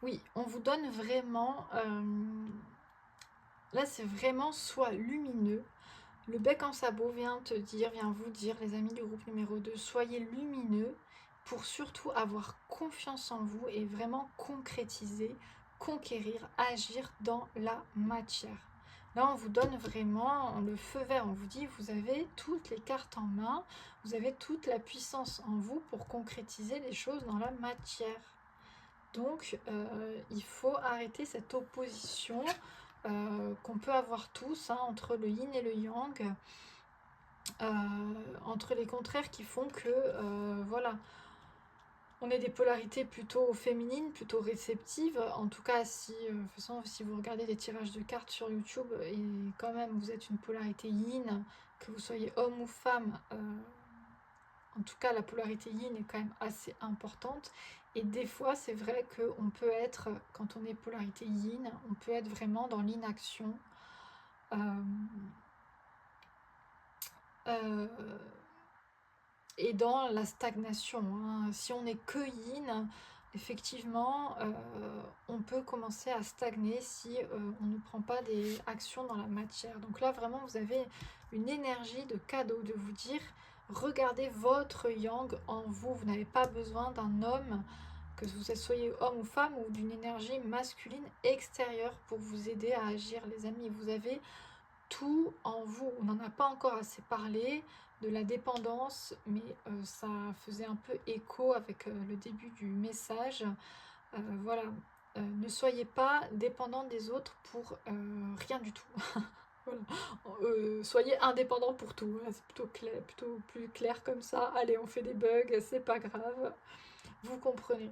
oui, on vous donne vraiment... là, c'est vraiment soit lumineux. Le bec en sabot vient vous dire, les amis du groupe numéro 2, soyez lumineux pour surtout avoir confiance en vous et vraiment concrétiser, conquérir, agir dans la matière. Là, on vous donne vraiment le feu vert. On vous dit, vous avez toutes les cartes en main, vous avez toute la puissance en vous pour concrétiser les choses dans la matière. Donc, il faut arrêter cette opposition qu'on peut avoir tous hein, entre le yin et le yang, entre les contraires qui font que, voilà, on est des polarités plutôt féminines, plutôt réceptives. En tout cas, si, de toute façon, si vous regardez des tirages de cartes sur YouTube, et quand même vous êtes une polarité yin, que vous soyez homme ou femme, en tout cas la polarité yin est quand même assez importante. Et des fois, c'est vrai qu'on peut être, quand on est polarité yin, on peut être vraiment dans l'inaction. Euh, et dans la stagnation. Hein. Si on n'est que yin, effectivement, on peut commencer à stagner si on ne prend pas des actions dans la matière. Donc là, vraiment, vous avez une énergie de cadeau, de vous dire, regardez votre yang en vous. Vous n'avez pas besoin d'un homme, que vous soyez homme ou femme, ou d'une énergie masculine extérieure pour vous aider à agir, les amis. Vous avez tout en vous. On n'en a pas encore assez parlé de la dépendance, mais ça faisait un peu écho avec le début du message. Voilà, ne soyez pas dépendant des autres pour rien du tout. Voilà. Soyez indépendant pour tout. C'est plutôt clair, plutôt plus clair comme ça. Allez, on fait des bugs, c'est pas grave. Vous comprenez.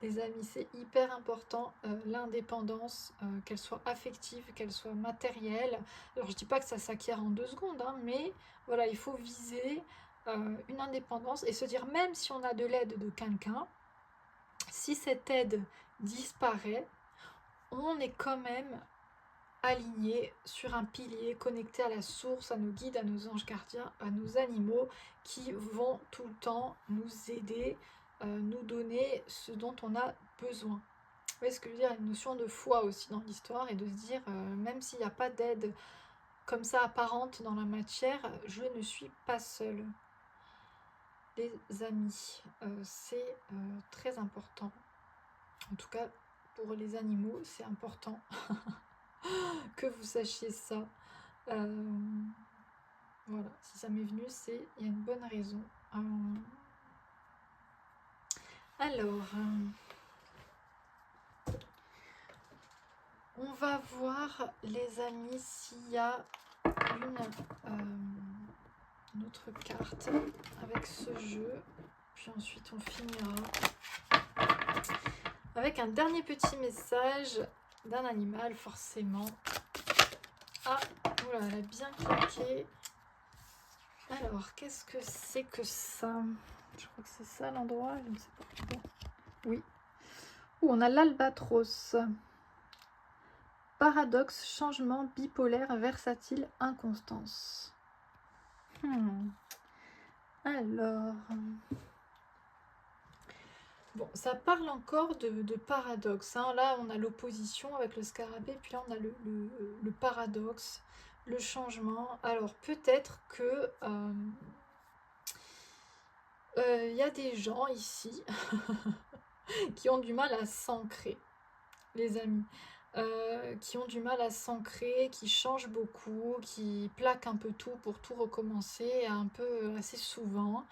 Les amis, c'est hyper important, l'indépendance, qu'elle soit affective, qu'elle soit matérielle. Alors je dis pas que ça s'acquiert en 2 secondes, hein, mais voilà, il faut viser une indépendance et se dire, même si on a de l'aide de quelqu'un, si cette aide disparaît, on est quand même aligné sur un pilier, connecté à la source, à nos guides, à nos anges gardiens, à nos animaux qui vont tout le temps nous aider, nous donner ce dont on a besoin. Vous voyez ce que je veux dire? Une notion de foi aussi dans l'histoire et de se dire, même s'il n'y a pas d'aide comme ça apparente dans la matière, je ne suis pas seule. Les amis, c'est très important. En tout cas, pour les animaux, c'est important que vous sachiez ça. Voilà, si ça m'est venu, c'est il y a une bonne raison. Alors, on va voir, les amis, s'il y a une autre carte avec ce jeu. Puis ensuite, on finira avec un dernier petit message d'un animal, forcément. Ah, voilà, elle a bien claqué. Alors, qu'est-ce que c'est que ça? Je crois que c'est ça l'endroit, je ne sais pas. Oui. On a l'albatros. Paradoxe, changement, bipolaire, versatile, inconstance. Alors... Bon, ça parle encore de paradoxe. Hein. Là, on a l'opposition avec le scarabée, puis là, on a le paradoxe, le changement. Alors, peut-être que... y a des gens ici qui ont du mal à s'ancrer, les amis. Qui ont du mal à s'ancrer, qui changent beaucoup, qui plaquent un peu tout pour tout recommencer un peu assez souvent.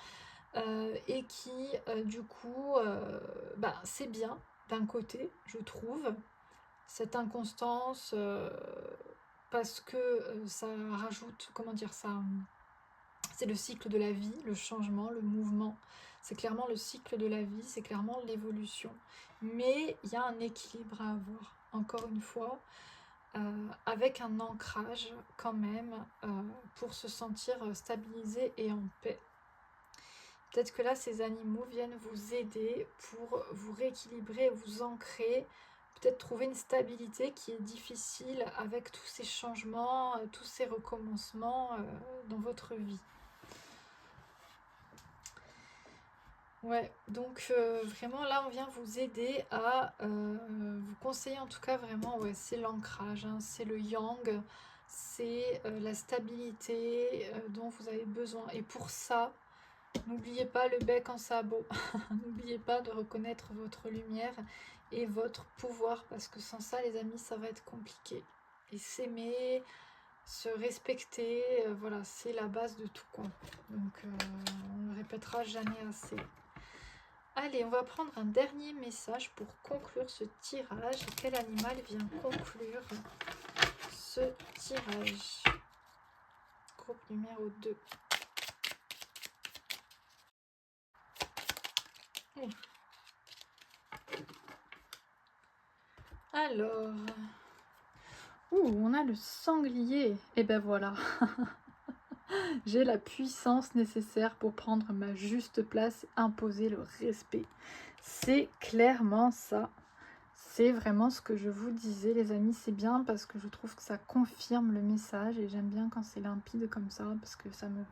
Et qui, du coup, c'est bien d'un côté, je trouve, cette inconstance, parce que ça rajoute, comment dire ça, c'est le cycle de la vie, le changement, le mouvement. C'est clairement le cycle de la vie, c'est clairement l'évolution. Mais il y a un équilibre à avoir, encore une fois, avec un ancrage quand même, pour se sentir stabilisé et en paix. Peut-être que là, ces animaux viennent vous aider pour vous rééquilibrer, vous ancrer, peut-être trouver une stabilité qui est difficile avec tous ces changements, tous ces recommencements dans votre vie. Ouais, donc vraiment là on vient vous aider à vous conseiller en tout cas vraiment, ouais, c'est l'ancrage, hein, c'est le yang, c'est la stabilité dont vous avez besoin. Et pour ça, n'oubliez pas le bec en sabot, n'oubliez pas de reconnaître votre lumière et votre pouvoir, parce que sans ça les amis ça va être compliqué. Et s'aimer, se respecter, voilà, c'est la base de tout quoi. Donc on ne le répétera jamais assez. Allez, on va prendre un dernier message pour conclure ce tirage. Quel animal vient conclure ce tirage? Groupe numéro 2. Alors, on a le sanglier. Et ben voilà, j'ai la puissance nécessaire pour prendre ma juste place, imposer le respect. C'est clairement ça. C'est vraiment ce que je vous disais, les amis. C'est bien parce que je trouve que ça confirme le message et j'aime bien quand c'est limpide comme ça parce que ça me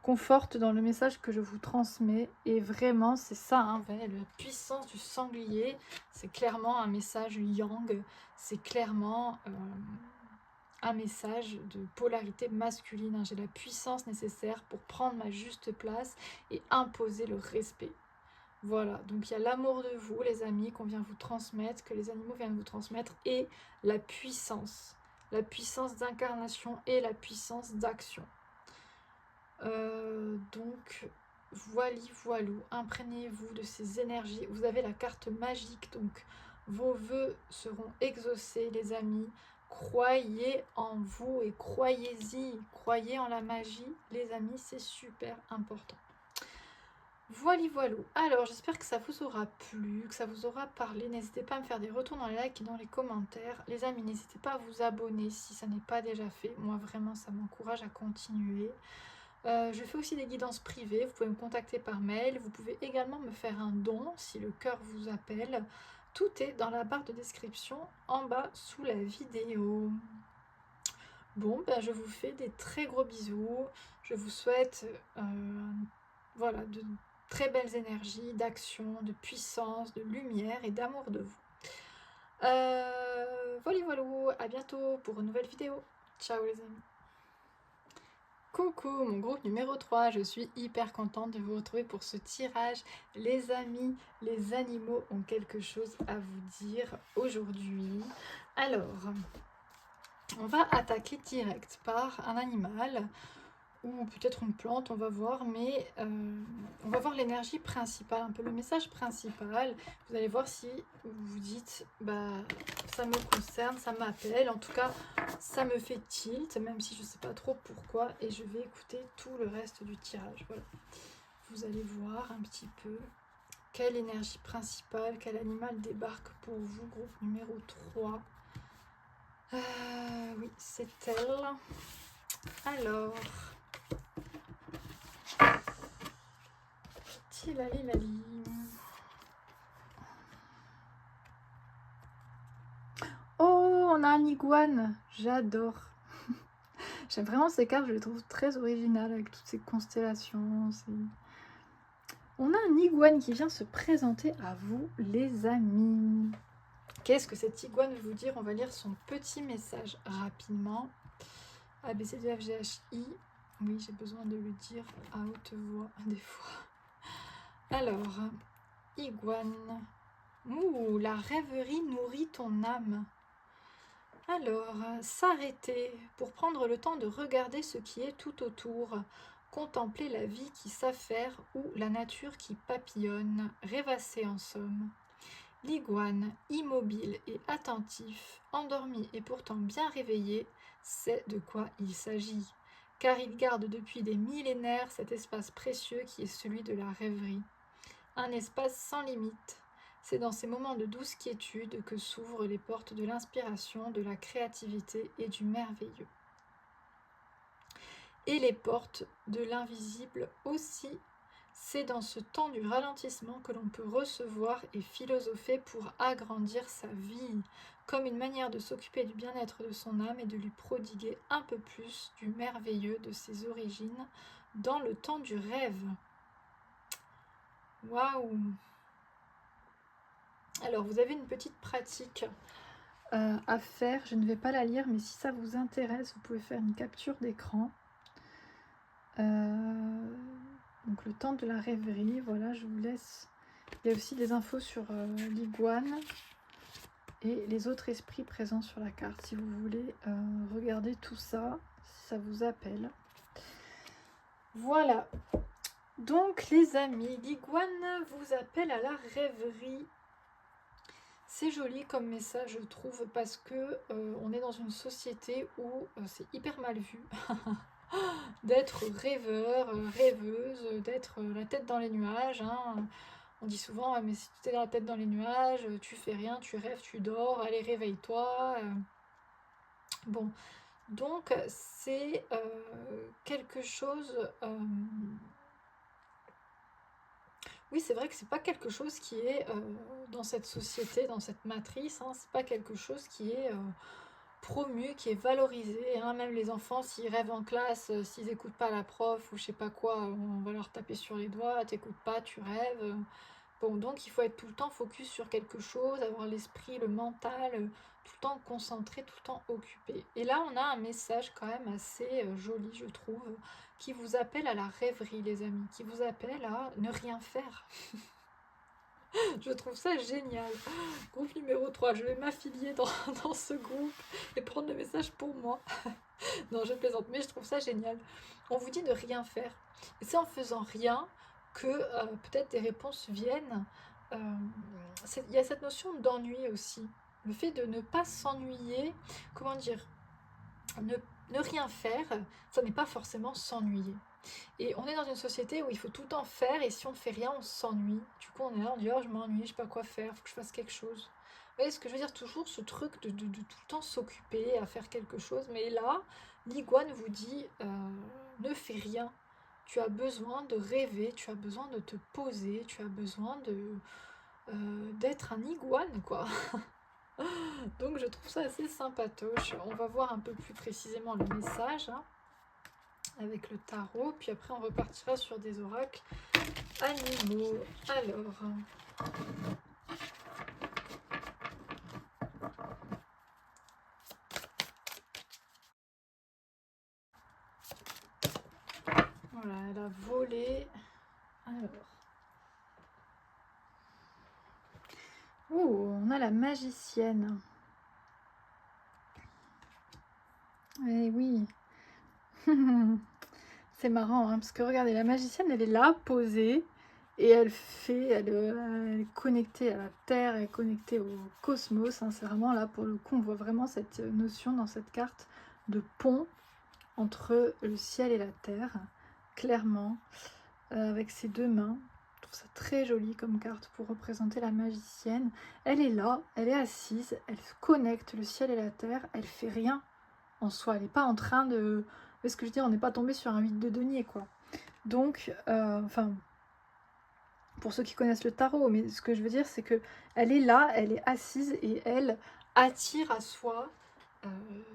conforte dans le message que je vous transmets. Et vraiment, c'est ça, hein, la puissance du sanglier. C'est clairement un message yang. C'est clairement un message de polarité masculine, hein. J'ai la puissance nécessaire pour prendre ma juste place et imposer le respect. Voilà, donc il y a l'amour de vous, les amis, qu'on vient vous transmettre, que les animaux viennent vous transmettre, et la puissance d'incarnation et la puissance d'action. Donc, voilou, imprégnez-vous de ces énergies. Vous avez la carte magique, donc vos vœux seront exaucés, les amis. Croyez en vous et croyez-y, croyez en la magie, les amis, c'est super important. Voilou. Alors, j'espère que ça vous aura plu, que ça vous aura parlé. N'hésitez pas à me faire des retours dans les likes et dans les commentaires. Les amis, n'hésitez pas à vous abonner si ça n'est pas déjà fait. Moi, vraiment, ça m'encourage à continuer. Je fais aussi des guidances privées. Vous pouvez me contacter par mail. Vous pouvez également me faire un don si le cœur vous appelle. Tout est dans la barre de description en bas sous la vidéo. Bon, ben, je vous fais des très gros bisous. Je vous souhaite voilà, de très belles énergies, d'action, de puissance, de lumière et d'amour de vous. Voilou, à bientôt pour une nouvelle vidéo. Ciao les amis. Coucou mon groupe numéro 3, je suis hyper contente de vous retrouver pour ce tirage. Les amis, les animaux ont quelque chose à vous dire aujourd'hui. Alors, on va attaquer direct par un animal ou peut-être une plante, on va voir, mais on va voir l'énergie principale, un peu le message principal. Vous allez voir si vous vous dites, bah ça me concerne, ça m'appelle, en tout cas ça me fait tilt, même si je ne sais pas trop pourquoi, et je vais écouter tout le reste du tirage. Voilà. Vous allez voir un petit peu quelle énergie principale, quel animal débarque pour vous, groupe numéro 3. Oui, c'est elle. Alors... Tilalilali. Oh, on a un iguane. J'adore. J'aime vraiment ces cartes, je les trouve très originales avec toutes ces constellations. On a un iguane qui vient se présenter à vous, les amis. Qu'est-ce que cet iguane veut vous dire? On va lire son petit message rapidement. A, B, C, D, F, G, H, I. Oui, j'ai besoin de le dire à haute voix des fois. Alors, iguane. Ouh, la rêverie nourrit ton âme. Alors, s'arrêter pour prendre le temps de regarder ce qui est tout autour, contempler la vie qui s'affaire ou la nature qui papillonne, rêvasser en somme. L'iguane, immobile et attentif, endormi et pourtant bien réveillé, sait de quoi il s'agit, car il garde depuis des millénaires cet espace précieux qui est celui de la rêverie. Un espace sans limite. C'est dans ces moments de douce quiétude que s'ouvrent les portes de l'inspiration, de la créativité et du merveilleux. Et les portes de l'invisible aussi. C'est dans ce temps du ralentissement que l'on peut recevoir et philosopher pour agrandir sa vie, comme une manière de s'occuper du bien-être de son âme et de lui prodiguer un peu plus du merveilleux de ses origines dans le temps du rêve. Waouh! Alors, vous avez une petite pratique à faire. Je ne vais pas la lire, mais si ça vous intéresse, vous pouvez faire une capture d'écran. Donc, le temps de la rêverie, voilà, je vous laisse. Il y a aussi des infos sur l'iguane et les autres esprits présents sur la carte. Si vous voulez regarder tout ça, si ça vous appelle. Voilà. Donc, les amis, l'iguane vous appelle à la rêverie. C'est joli comme message, je trouve, parce que on est dans une société où c'est hyper mal vu d'être rêveur, rêveuse, d'être la tête dans les nuages. Hein. On dit souvent, mais si tu es la tête dans les nuages, tu fais rien, tu rêves, tu dors, allez, réveille-toi. Bon, donc c'est quelque chose... Oui, c'est vrai que c'est pas quelque chose qui est dans cette société, dans cette matrice, hein, c'est pas quelque chose qui est promu, qui est valorisé, hein. Même les enfants, s'ils rêvent en classe, s'ils n'écoutent pas la prof ou je sais pas quoi, on va leur taper sur les doigts, t'écoutes pas, tu rêves. Bon, donc il faut être tout le temps focus sur quelque chose, avoir l'esprit, le mental, tout le temps concentré, tout le temps occupé. Et là, on a un message quand même assez joli, je trouve, qui vous appelle à la rêverie, les amis, qui vous appelle à ne rien faire. Je trouve ça génial. Groupe numéro 3, je vais m'affilier dans ce groupe et prendre le message pour moi. Non, je plaisante, mais je trouve ça génial. On vous dit de rien faire. Et c'est en faisant rien que peut-être des réponses viennent. Euh, il y a cette notion d'ennui aussi. Le fait de ne pas s'ennuyer, comment dire, ne, ne rien faire, ça n'est pas forcément s'ennuyer. Et on est dans une société où il faut tout le temps faire, et si on fait rien, on s'ennuie. Du coup, on est là, on dit oh, je m'ennuie, je sais pas quoi faire, faut que je fasse quelque chose. Vous voyez ce que je veux dire? Toujours ce truc de tout le temps s'occuper à faire quelque chose. Mais là, l'iguane vous dit ne fais rien. Tu as besoin de rêver, tu as besoin de te poser, tu as besoin d'être un iguane, quoi. Donc je trouve ça assez sympatoche. On va voir un peu plus précisément le message, hein, avec le tarot, puis après on repartira sur des oracles animaux. Alors, voilà, elle a volé. Alors, oh, on a la magicienne. Eh oui. C'est marrant, hein, parce que regardez, la magicienne, elle est là, posée, et elle est connectée à la Terre, elle est connectée au cosmos, hein. C'est vraiment là, pour le coup, on voit vraiment cette notion dans cette carte de pont entre le ciel et la terre, clairement, avec ses deux mains. Je trouve ça très joli comme carte pour représenter la magicienne. Elle est là, elle est assise, elle connecte le ciel et la terre, elle fait rien en soi, elle n'est pas en train de... Vous voyez ce que je veux dire, on n'est pas tombé sur un 8 de denier, quoi. Donc, enfin, pour ceux qui connaissent le tarot, mais ce que je veux dire, c'est que elle est là, elle est assise et elle attire à soi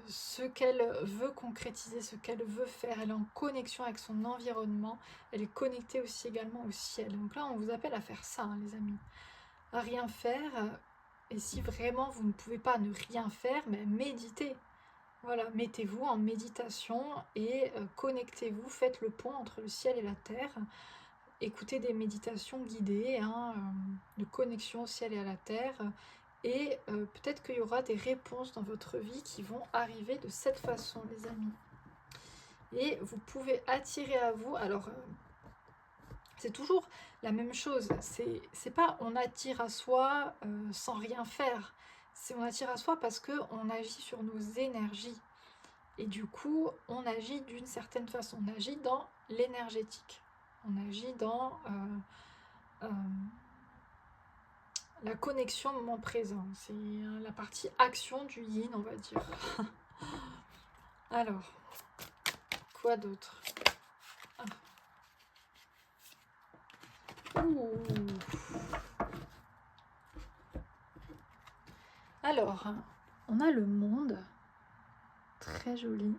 ce qu'elle veut concrétiser, ce qu'elle veut faire. Elle est en connexion avec son environnement, elle est connectée aussi également au ciel. Donc là, on vous appelle à faire ça, hein, les amis. À rien faire. Et si vraiment vous ne pouvez pas ne rien faire, mais méditez. Voilà, mettez-vous en méditation et connectez-vous, faites le pont entre le ciel et la terre. Écoutez des méditations guidées, hein, de connexion au ciel et à la terre. Et peut-être qu'il y aura des réponses dans votre vie qui vont arriver de cette façon, les amis. Et vous pouvez attirer à vous, alors c'est toujours la même chose, c'est pas on attire à soi sans rien faire, c'est on attire à soi parce qu'on agit sur nos énergies. Et du coup, on agit d'une certaine façon, on agit dans l'énergétique, on agit dans la connexion au moment présent. C'est la partie action du yin, on va dire. Alors, quoi d'autre? Alors, on a le monde, très joli.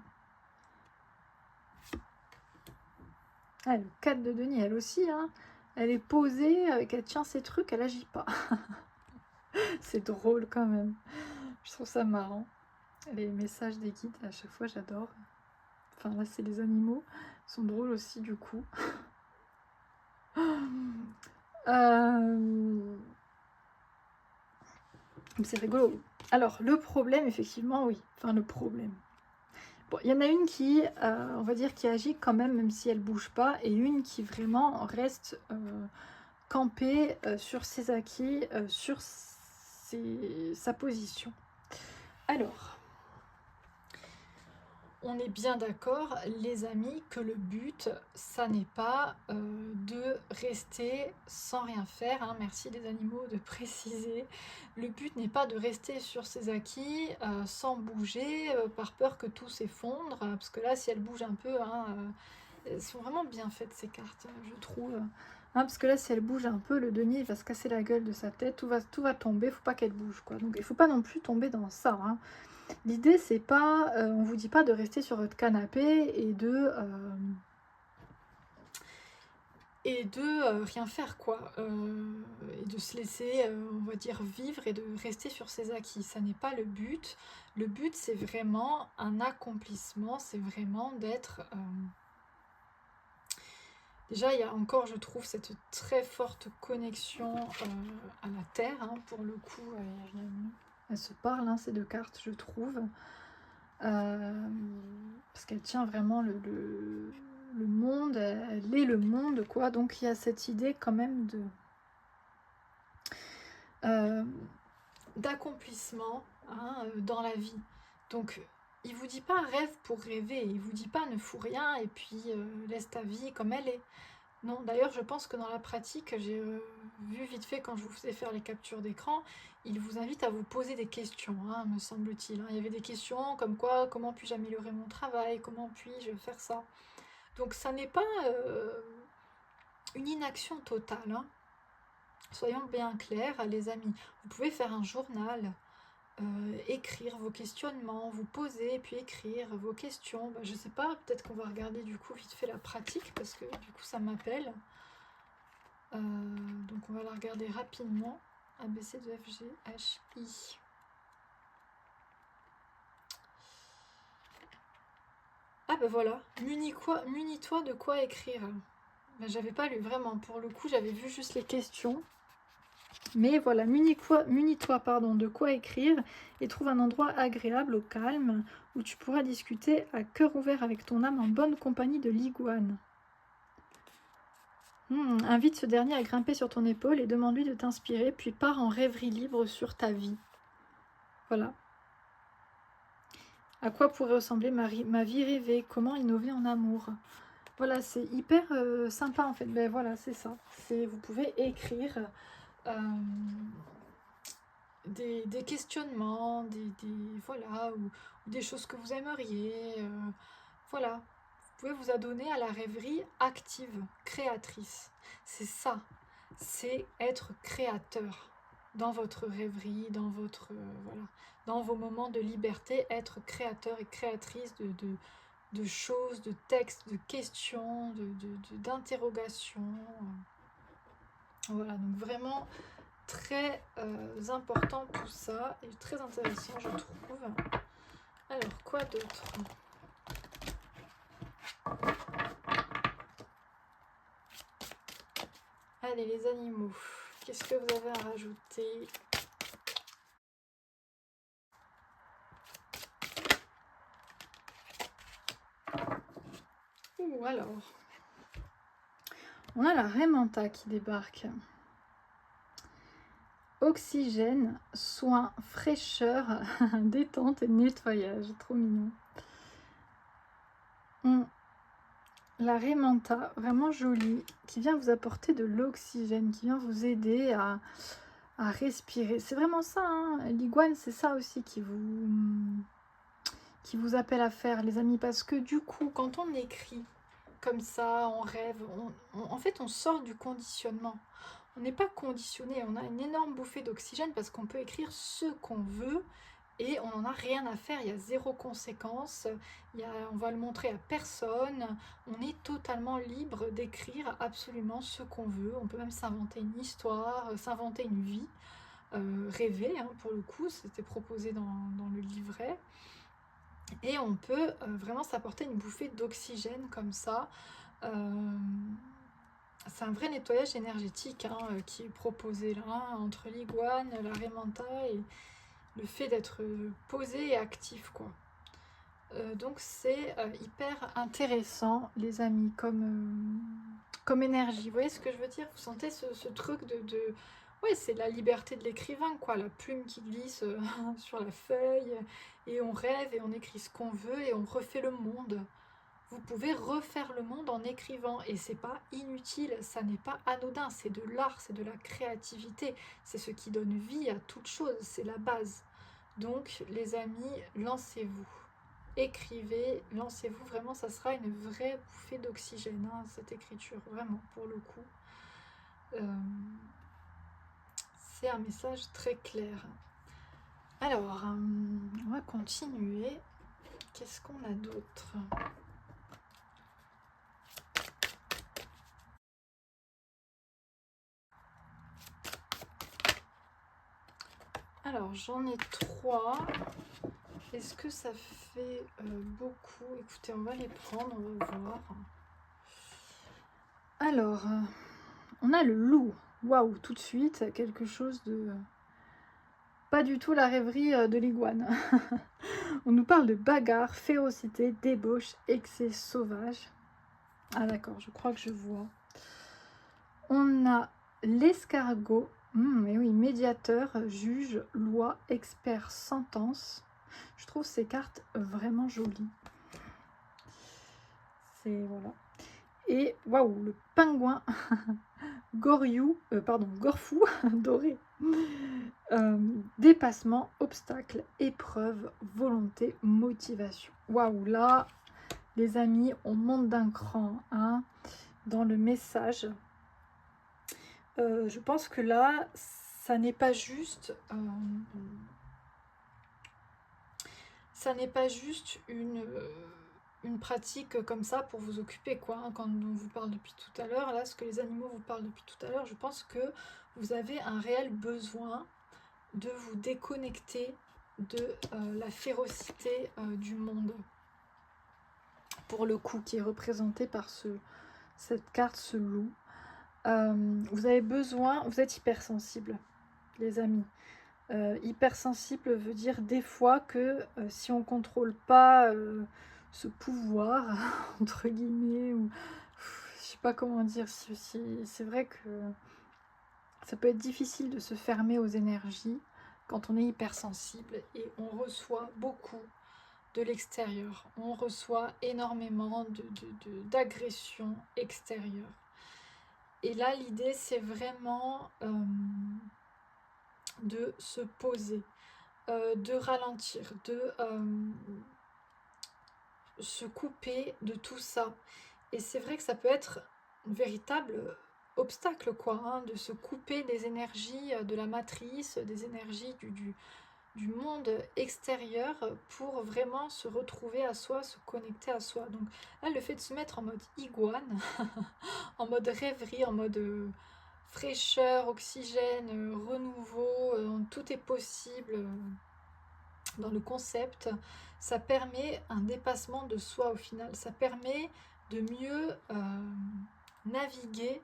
Ah, le 4 de denier, elle aussi, hein. Elle est posée, elle tient ses trucs, elle agit pas. C'est drôle quand même. Je trouve ça marrant. Les messages des guides, à chaque fois, j'adore. Enfin, là, c'est les animaux. Ils sont drôles aussi, du coup. C'est rigolo. Alors, le problème, effectivement, oui. Enfin, le problème. Bon, il y en a une qui, on va dire, qui agit quand même si elle bouge pas, et une qui vraiment reste campée sur ses acquis, sur sa position. Alors, on est bien d'accord, les amis, que le but, ça n'est pas de rester sans rien faire, hein. Merci les animaux de préciser. Le but n'est pas de rester sur ses acquis sans bouger, par peur que tout s'effondre, parce que là, si elles bougent un peu, hein, elles sont vraiment bien faites ces cartes, je trouve. parce que là, si elle bouge un peu, le denier il va se casser la gueule de sa tête, tout va tomber, faut pas qu'elle bouge, quoi. Donc, il faut pas non plus tomber dans ça, hein. L'idée, c'est pas, on vous dit pas de rester sur votre canapé et de rien faire, quoi, et de se laisser, on va dire, vivre et de rester sur ses acquis. Ça n'est pas le but. Le but, c'est vraiment un accomplissement, c'est vraiment d'être... Déjà, il y a encore, je trouve, cette très forte connexion à la Terre, hein, pour le coup. Elle se parle, hein, ces deux cartes, je trouve. Parce qu'elle tient vraiment le monde, elle est le monde, quoi. Donc il y a cette idée quand même d'accomplissement, hein, dans la vie. Donc il vous dit pas rêve pour rêver, il vous dit pas ne fous rien et puis laisse ta vie comme elle est. Non, d'ailleurs je pense que dans la pratique, j'ai vu vite fait quand je vous faisais faire les captures d'écran, il vous invite à vous poser des questions, hein, me semble-t-il, hein. Il y avait des questions comme quoi, comment puis-je améliorer mon travail, comment puis-je faire ça. Donc ça n'est pas une inaction totale, hein. Soyons bien clairs, les amis. Vous pouvez faire un journal, écrire vos questionnements, vous poser, puis écrire vos questions. Bah, je sais pas, peut-être qu'on va regarder du coup vite fait la pratique, parce que du coup ça m'appelle. Donc on va la regarder rapidement. A, B, C, D, F, G, H, I. Ah ben voilà, munis-toi de quoi écrire. Ben, j'avais pas lu vraiment, pour le coup j'avais vu juste les questions. Mais voilà, munis-toi pardon, de quoi écrire et trouve un endroit agréable, au calme, où tu pourras discuter à cœur ouvert avec ton âme en bonne compagnie de l'iguane. Invite ce dernier à grimper sur ton épaule et demande-lui de t'inspirer, puis pars en rêverie libre sur ta vie. Voilà. À quoi pourrait ressembler ma vie rêvée? Comment innover en amour? Voilà, c'est hyper sympa en fait. Ben voilà, c'est ça. Vous pouvez écrire des questionnements, voilà, ou des choses que vous aimeriez. Voilà. Vous pouvez vous adonner à la rêverie active, créatrice. C'est ça. C'est être créateur dans votre rêverie, dans votre voilà, dans vos moments de liberté, être créateur et créatrice de choses, de textes, de questions, d'interrogations. Voilà, donc vraiment très important tout ça et très intéressant, je trouve. Alors, quoi d'autre? Allez, les animaux, qu'est-ce que vous avez à rajouter? Ouh, alors, on a la Raie Manta qui débarque. Oxygène, soins, fraîcheur, détente et nettoyage. Trop mignon. La Raie Manta, vraiment jolie, qui vient vous apporter de l'oxygène, qui vient vous aider à respirer. C'est vraiment ça, hein. L'iguane, c'est ça aussi qui vous appelle à faire, les amis. Parce que du coup, quand on écrit comme ça, on rêve, en fait, on sort du conditionnement. On n'est pas conditionné, on a une énorme bouffée d'oxygène parce qu'on peut écrire ce qu'on veut et on n'en a rien à faire, il y a zéro conséquence, on va le montrer à personne, on est totalement libre d'écrire absolument ce qu'on veut, on peut même s'inventer une histoire, s'inventer une vie, rêver, hein, pour le coup, c'était proposé dans le livret, et on peut vraiment s'apporter une bouffée d'oxygène comme ça. C'est un vrai nettoyage énergétique, hein, qui est proposé là, entre l'iguane, la Raie Manta et le fait d'être posé et actif, quoi. Donc c'est hyper intéressant, les amis, comme énergie. Vous voyez ce que je veux dire? Vous sentez ce truc Ouais, c'est la liberté de l'écrivain, quoi. La plume qui glisse sur la feuille, et on rêve et on écrit ce qu'on veut et on refait le monde. Vous pouvez refaire le monde en écrivant et c'est pas inutile, ça n'est pas anodin, c'est de l'art, c'est de la créativité, c'est ce qui donne vie à toute chose, c'est la base. Donc les amis, lancez-vous, écrivez, lancez-vous, vraiment ça sera une vraie bouffée d'oxygène, hein, cette écriture, vraiment pour le coup. c'est un message très clair. Alors, on va continuer. Qu'est-ce qu'on a d'autre? Alors, j'en ai 3. Est-ce que ça fait beaucoup? Écoutez, on va les prendre, on va voir. Alors, on a le loup. Waouh, tout de suite, quelque chose de... Pas du tout la rêverie de l'iguane. On nous parle de bagarre, férocité, débauche, excès sauvage. Ah d'accord, je crois que je vois. On a l'escargot. Mais oui, médiateur, juge, loi, expert, sentence. Je trouve ces cartes vraiment jolies. C'est voilà. Et waouh, le pingouin Gorfou doré. Dépassement, obstacle, épreuve, volonté, motivation. Waouh, là, les amis, on monte d'un cran hein, dans le message. Je pense que là, ça n'est pas juste... ça n'est pas juste une pratique comme ça pour vous occuper, quoi. Hein, quand on vous parle depuis tout à l'heure, là, ce que les animaux vous parlent depuis tout à l'heure, je pense que vous avez un réel besoin de vous déconnecter de la férocité du monde. Pour le coup, qui est représenté par cette carte, ce loup. Vous avez besoin, vous êtes hypersensible, les amis. Hypersensible veut dire des fois que si on ne contrôle pas ce pouvoir, entre guillemets, ou je sais pas comment dire, c'est vrai que ça peut être difficile de se fermer aux énergies quand on est hypersensible et on reçoit beaucoup de l'extérieur. On reçoit énormément d'agressions extérieures. Et là, l'idée, c'est vraiment de se poser, de ralentir, de se couper de tout ça. Et c'est vrai que ça peut être un véritable obstacle, quoi, hein, de se couper des énergies de la matrice, des énergies du monde extérieur pour vraiment se retrouver à soi, se connecter à soi. Donc là, le fait de se mettre en mode iguane, en mode rêverie, en mode fraîcheur, oxygène, renouveau, tout est possible dans le concept, ça permet un dépassement de soi au final, ça permet de mieux naviguer,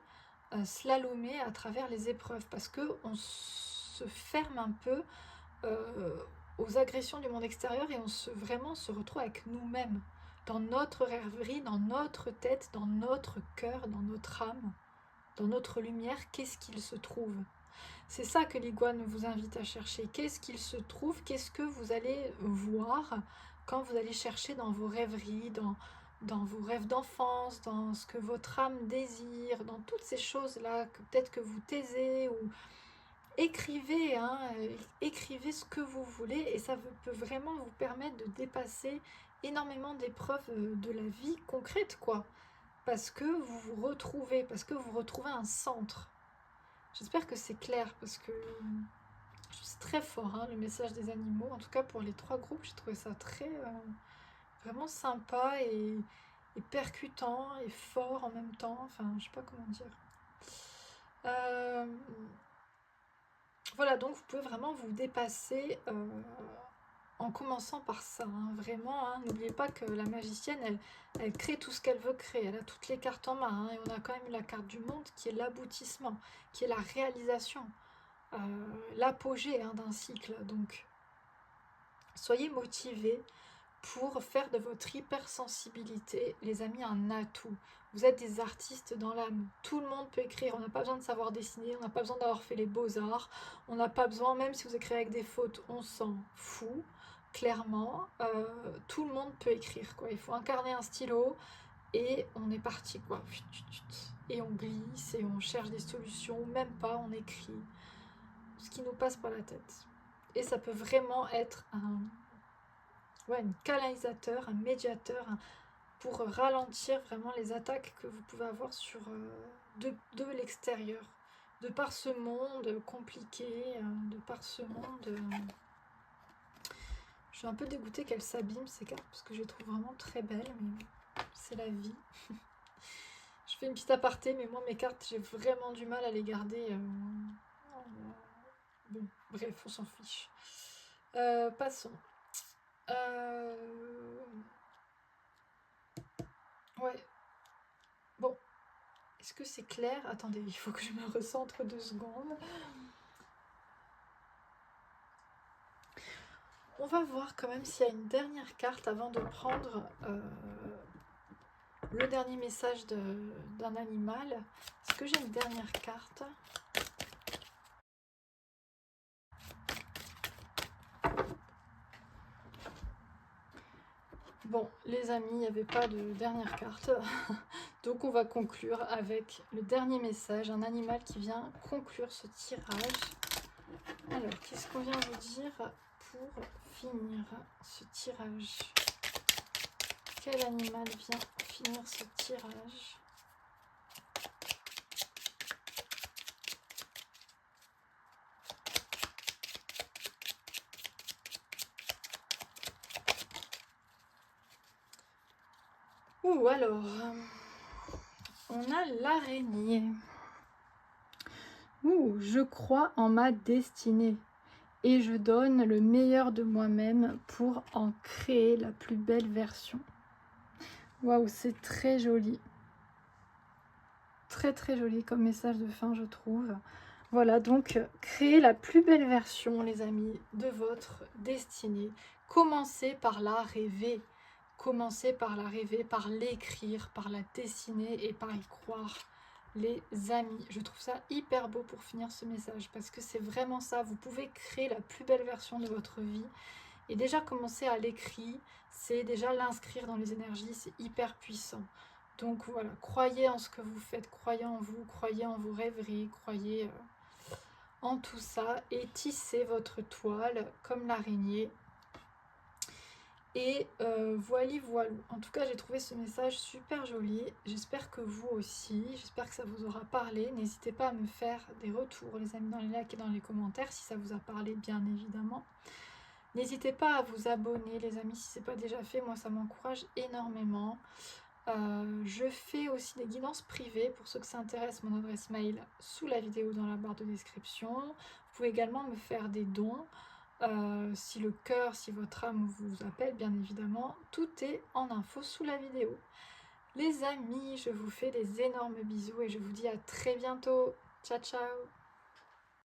slalomer à travers les épreuves, parce qu'on se ferme un peu aux agressions du monde extérieur et vraiment se retrouve avec nous-mêmes, dans notre rêverie, dans notre tête, dans notre cœur, dans notre âme, dans notre lumière, qu'est-ce qu'il se trouve? C'est ça que l'iguane vous invite à chercher. Qu'est-ce qu'il se trouve? Qu'est-ce que vous allez voir quand vous allez chercher dans vos rêveries, dans vos rêves d'enfance, dans ce que votre âme désire, dans toutes ces choses-là, que peut-être que vous taisez ou écrivez, hein, écrivez ce que vous voulez et ça peut vraiment vous permettre de dépasser énormément d'épreuves de la vie concrète, quoi. Parce que vous vous retrouvez, un centre. J'espère que c'est clair parce que c'est très fort hein, le message des animaux. En tout cas pour les 3 groupes, j'ai trouvé ça très vraiment sympa et percutant et fort en même temps. Enfin, je sais pas comment dire. Voilà, donc vous pouvez vraiment vous dépasser en commençant par ça. Hein, vraiment, hein, n'oubliez pas que la magicienne, elle crée tout ce qu'elle veut créer. Elle a toutes les cartes en main. Hein, et on a quand même la carte du monde qui est l'aboutissement, qui est la réalisation, l'apogée hein, d'un cycle. Donc, soyez motivés pour faire de votre hypersensibilité, les amis, un atout. Vous êtes des artistes dans l'âme. Tout le monde peut écrire. On n'a pas besoin de savoir dessiner. On n'a pas besoin d'avoir fait les beaux-arts. On n'a pas besoin, même si vous écrivez avec des fautes, on s'en fout. Clairement, tout le monde peut écrire. Quoi. Il faut incarner un stylo et on est parti. Quoi. Et on glisse et on cherche des solutions. Ou même pas, on écrit ce qui nous passe par la tête. Et ça peut vraiment être un canalisateur, un médiateur pour ralentir vraiment les attaques que vous pouvez avoir de l'extérieur. de par ce monde compliqué, de par ce monde... Je suis un peu dégoûtée qu'elles s'abîment ces cartes parce que je les trouve vraiment très belles, mais c'est la vie. Je fais une petite aparté, mais moi mes cartes j'ai vraiment du mal à les garder. Bon, bref, on s'en fiche. Passons. Ouais. Bon. Est-ce que c'est clair? Attendez, il faut que je me recentre 2 secondes. On va voir quand même s'il y a une dernière carte avant de prendre le dernier message d'un animal. Est-ce que j'ai une dernière carte? Bon, les amis, il n'y avait pas de dernière carte. Donc on va conclure avec le dernier message, un animal qui vient conclure ce tirage. Alors, qu'est-ce qu'on vient vous dire pour finir ce tirage? Quel animal vient finir ce tirage? Ouh, alors, on a l'araignée. Ouh, je crois en ma destinée et je donne le meilleur de moi-même pour en créer la plus belle version. Waouh, c'est très joli. Très très joli comme message de fin, je trouve. Voilà, donc créez la plus belle version, les amis, de votre destinée. Commencez par la rêver. Commencez par la rêver, par l'écrire, par la dessiner et par y croire. Les amis, je trouve ça hyper beau pour finir ce message parce que c'est vraiment ça. Vous pouvez créer la plus belle version de votre vie et déjà commencer à l'écrire, c'est déjà l'inscrire dans les énergies, c'est hyper puissant. Donc voilà, croyez en ce que vous faites, croyez en vous, croyez en vos rêveries, croyez en tout ça et tissez votre toile comme l'araignée. Et voilà. En tout cas, j'ai trouvé ce message super joli. J'espère que vous aussi, j'espère que ça vous aura parlé. N'hésitez pas à me faire des retours, les amis, dans les likes et dans les commentaires, si ça vous a parlé, bien évidemment. N'hésitez pas à vous abonner, les amis, si ce n'est pas déjà fait. Moi, ça m'encourage énormément. Je fais aussi des guidances privées pour ceux que ça intéresse, mon adresse mail sous la vidéo dans la barre de description. Vous pouvez également me faire des dons si le cœur, si votre âme vous appelle, bien évidemment. Tout est en info sous la vidéo. Les amis, je vous fais des énormes bisous et je vous dis à très bientôt. Ciao ciao.